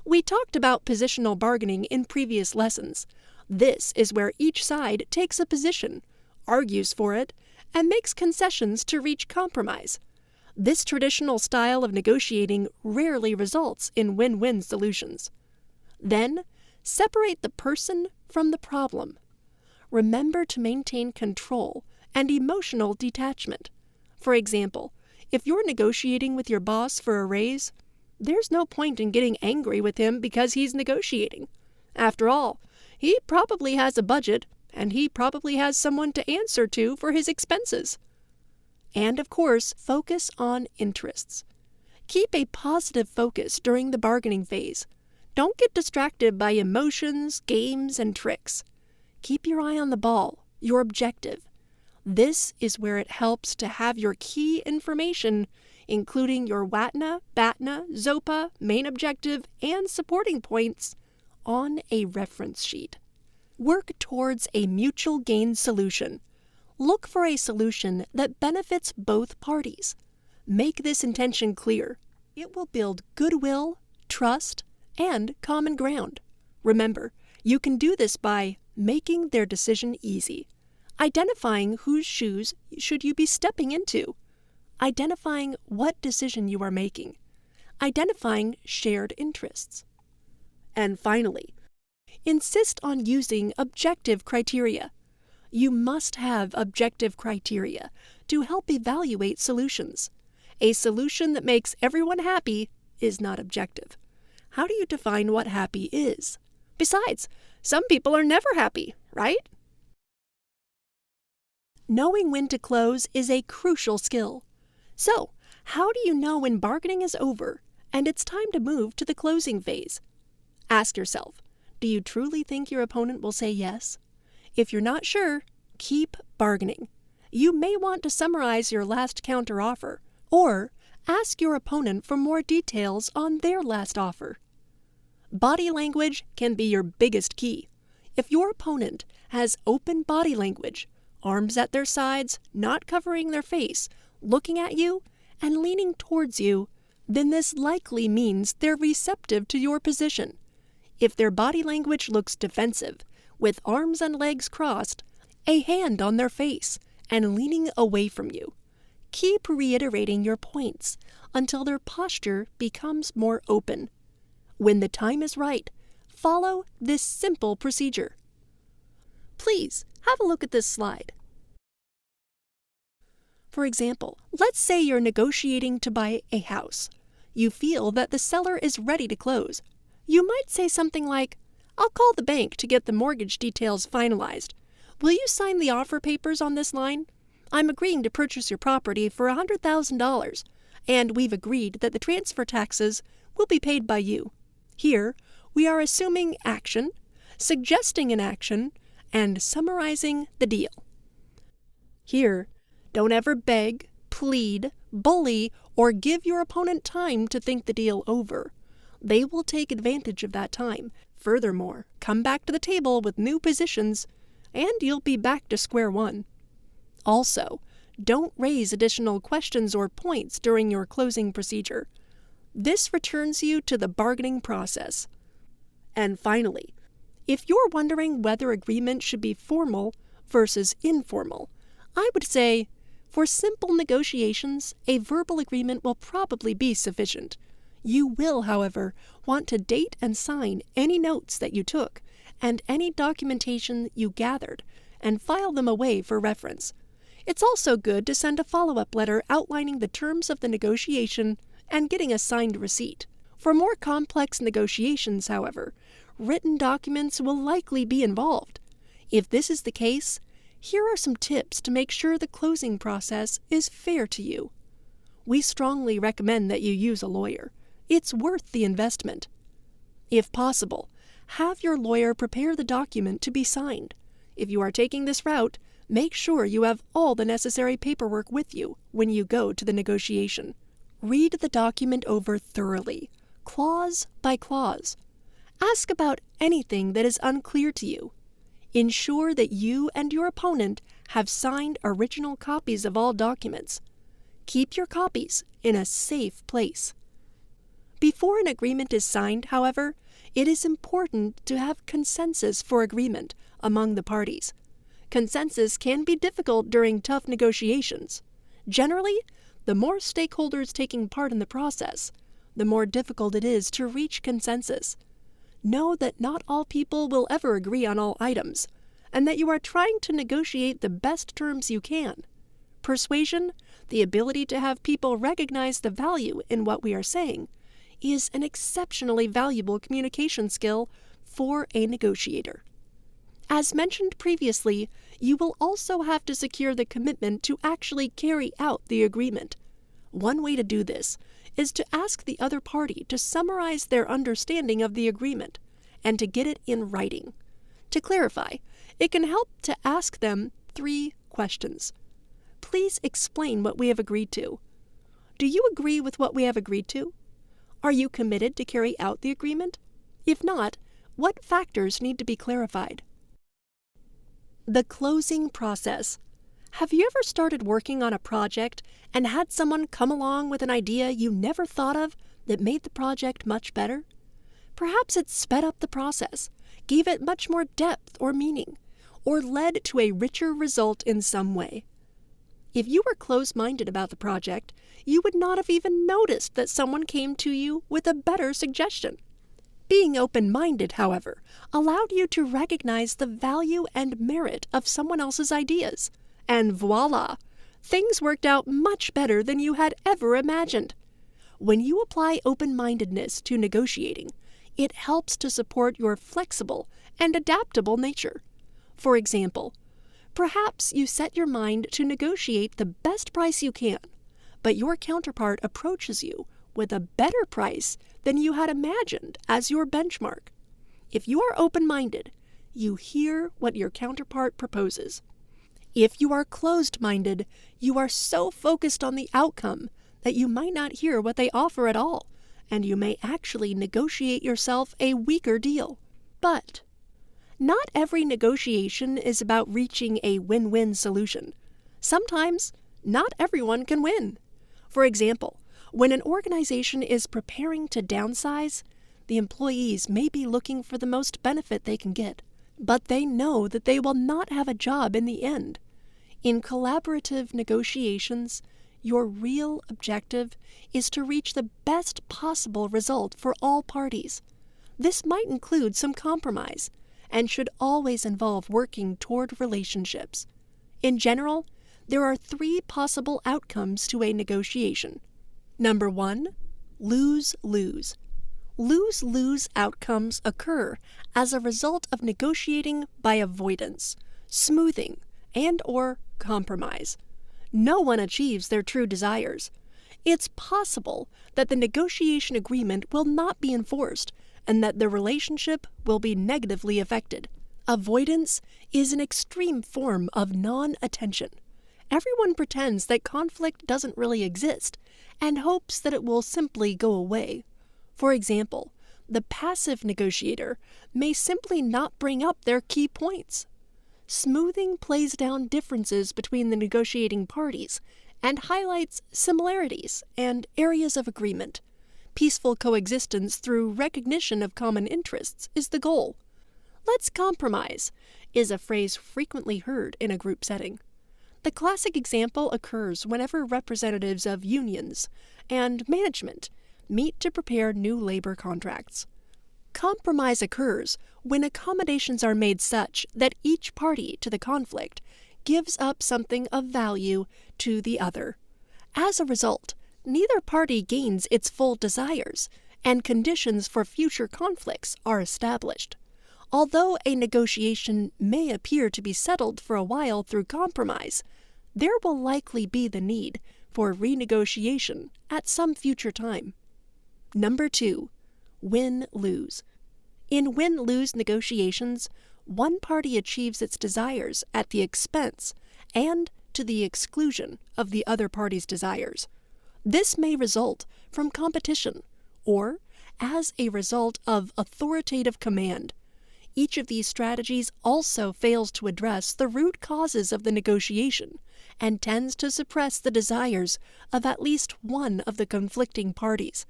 Speaker 1: We talked about positional bargaining in previous lessons. This is where each side takes a position, argues for it, and makes concessions to reach compromise. This traditional style of negotiating rarely results in win-win solutions. Then, separate the person from the problem. Remember to maintain control and emotional detachment. For example, if you're negotiating with your boss for a raise, there's no point in getting angry with him because he's negotiating. After all, he probably has a budget, and he probably has someone to answer to for his expenses. And of course, focus on interests. Keep a positive focus during the bargaining phase. Don't get distracted by emotions, games, and tricks. Keep your eye on the ball, your objective. This is where it helps to have your key information, including your WATNA, BATNA, ZOPA, main objective, and supporting points, on a reference sheet. Work towards a mutual gain solution. Look for a solution that benefits both parties. Make this intention clear. It will build goodwill, trust, and common ground. Remember, you can do this by making their decision easy, identifying whose shoes should you be stepping into, identifying what decision you are making, identifying shared interests. And finally, insist on using objective criteria. You must have objective criteria to help evaluate solutions. A solution that makes everyone happy is not objective. How do you define what happy is? Besides, some people are never happy, right? Knowing when to close is a crucial skill. So, how do you know when bargaining is over and it's time to move to the closing phase? Ask yourself, do you truly think your opponent will say yes? If you're not sure, keep bargaining. You may want to summarize your last counteroffer, or ask your opponent for more details on their last offer. Body language can be your biggest key. If your opponent has open body language, arms at their sides, not covering their face, looking at you, and leaning towards you, then this likely means they're receptive to your position. If their body language looks defensive, with arms and legs crossed, a hand on their face, and leaning away from you, keep reiterating your points until their posture becomes more open. When the time is right, follow this simple procedure. Please have a look at this slide. For example, let's say you're negotiating to buy a house. You feel that the seller is ready to close. You might say something like, "I'll call the bank to get the mortgage details finalized. Will you sign the offer papers on this line? I'm agreeing to purchase your property for $100,000, and we've agreed that the transfer taxes will be paid by you." Here, we are assuming action, suggesting an action, and summarizing the deal. Here, don't ever beg, plead, bully, or give your opponent time to think the deal over. They will take advantage of that time. Furthermore, come back to the table with new positions, and you'll be back to square one. Also, don't raise additional questions or points during your closing procedure. This returns you to the bargaining process. And finally, if you're wondering whether agreement should be formal versus informal, I would say, for simple negotiations, a verbal agreement will probably be sufficient. You will, however, want to date and sign any notes that you took and any documentation you gathered and file them away for reference. It's also good to send a follow-up letter outlining the terms of the negotiation and getting a signed receipt. For more complex negotiations, however, written documents will likely be involved. If this is the case, here are some tips to make sure the closing process is fair to you. We strongly recommend that you use a lawyer. It's worth the investment. If possible, have your lawyer prepare the document to be signed. If you are taking this route, make sure you have all the necessary paperwork with you when you go to the negotiation. Read the document over thoroughly, clause by clause. Ask about anything that is unclear to you. Ensure that you and your opponent have signed original copies of all documents. Keep your copies in a safe place. Before an agreement is signed, however, it is important to have consensus for agreement among the parties. Consensus can be difficult during tough negotiations. Generally, the more stakeholders taking part in the process, the more difficult it is to reach consensus. Know that not all people will ever agree on all items, and that you are trying to negotiate the best terms you can. Persuasion, the ability to have people recognize the value in what we are saying, is an exceptionally valuable communication skill for a negotiator. As mentioned previously, you will also have to secure the commitment to actually carry out the agreement. One way to do this is to ask the other party to summarize their understanding of the agreement and to get it in writing. To clarify, it can help to ask them 3 questions. Please explain what we have agreed to. Do you agree with what we have agreed to? Are you committed to carry out the agreement? If not, what factors need to be clarified? The closing process. Have you ever started working on a project and had someone come along with an idea you never thought of that made the project much better? Perhaps it sped up the process, gave it much more depth or meaning, or led to a richer result in some way. If you were close-minded about the project, you would not have even noticed that someone came to you with a better suggestion. Being open-minded, however, allowed you to recognize the value and merit of someone else's ideas. And voila! Things worked out much better than you had ever imagined. When you apply open-mindedness to negotiating, it helps to support your flexible and adaptable nature. For example, perhaps you set your mind to negotiate the best price you can, but your counterpart approaches you with a better price than you had imagined as your benchmark. If you are open-minded, you hear what your counterpart proposes. If you are closed-minded, you are so focused on the outcome that you might not hear what they offer at all, and you may actually negotiate yourself a weaker deal. But not every negotiation is about reaching a win-win solution. Sometimes, not everyone can win. For example, when an organization is preparing to downsize, the employees may be looking for the most benefit they can get, but they know that they will not have a job in the end. In collaborative negotiations, your real objective is to reach the best possible result for all parties. This might include some compromise, and should always involve working toward relationships. In general, there are 3 possible outcomes to a negotiation. Number 1, lose-lose. Lose-lose outcomes occur as a result of negotiating by avoidance, smoothing, and/or compromise. No one achieves their true desires. It's possible that the negotiation agreement will not be enforced and that the relationship will be negatively affected. Avoidance is an extreme form of non-attention. Everyone pretends that conflict doesn't really exist and hopes that it will simply go away. For example, the passive negotiator may simply not bring up their key points. Smoothing plays down differences between the negotiating parties and highlights similarities and areas of agreement. Peaceful coexistence through recognition of common interests is the goal. "Let's compromise" is a phrase frequently heard in a group setting. The classic example occurs whenever representatives of unions and management meet to prepare new labor contracts. Compromise occurs when accommodations are made such that each party to the conflict gives up something of value to the other. As a result, neither party gains its full desires, and conditions for future conflicts are established. Although a negotiation may appear to be settled for a while through compromise, there will likely be the need for renegotiation at some future time. Number 2. Win-lose. In win-lose negotiations, one party achieves its desires at the expense and to the exclusion of the other party's desires. This may result from competition or as a result of authoritative command. Each of these strategies also fails to address the root causes of the negotiation and tends to suppress the desires of at least one of the conflicting parties.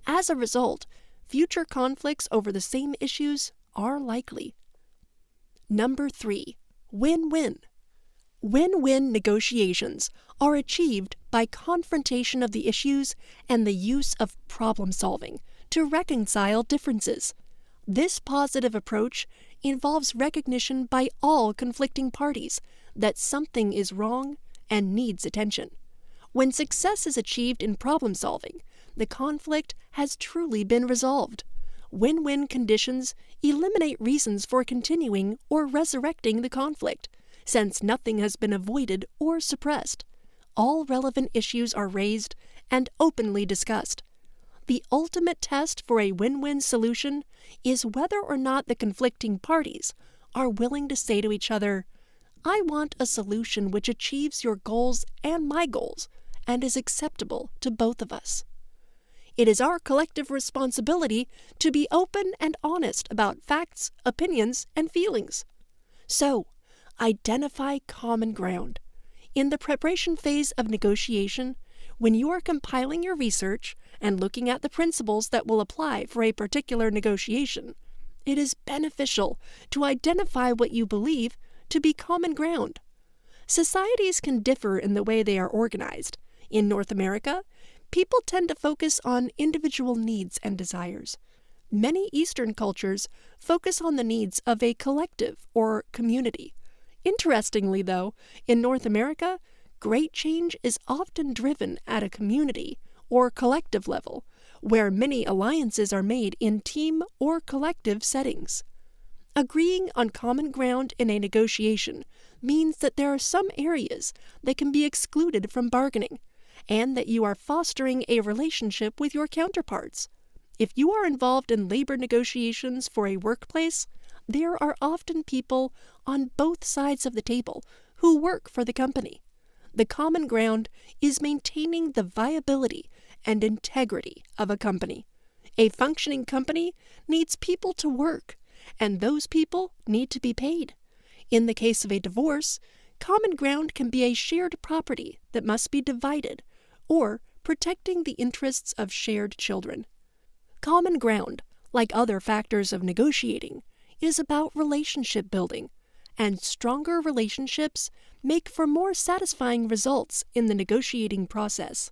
Speaker 1: As a result, future conflicts over the same issues are likely. Number 3. Win-win. Win-win negotiations are achieved by confrontation of the issues and the use of problem-solving to reconcile differences. This positive approach involves recognition by all conflicting parties that something is wrong and needs attention. When success is achieved in problem-solving, the conflict has truly been resolved. Win-win conditions eliminate reasons for continuing or resurrecting the conflict, since nothing has been avoided or suppressed. All relevant issues are raised and openly discussed. The ultimate test for a win-win solution is whether or not the conflicting parties are willing to say to each other, "I want a solution which achieves your goals and my goals and is acceptable to both of us." It is our collective responsibility to be open and honest about facts, opinions, and feelings. So, identify common ground. In the preparation phase of negotiation, when you are compiling your research and looking at the principles that will apply for a particular negotiation, it is beneficial to identify what you believe to be common ground. Societies can differ in the way they are organized. In North America, people tend to focus on individual needs and desires. Many Eastern cultures focus on the needs of a collective or community. Interestingly, though, in North America, great change is often driven at a community or collective level, where many alliances are made in team or collective settings. Agreeing on common ground in a negotiation means that there are some areas that can be excluded from bargaining, and that you are fostering a relationship with your counterparts. If you are involved in labor negotiations for a workplace, there are often people on both sides of the table who work for the company. The common ground is maintaining the viability and integrity of a company. A functioning company needs people to work, and those people need to be paid. In the case of a divorce, common ground can be a shared property that must be divided, or protecting the interests of shared children. Common ground, like other factors of negotiating, is about relationship building, and stronger relationships make for more satisfying results in the negotiating process.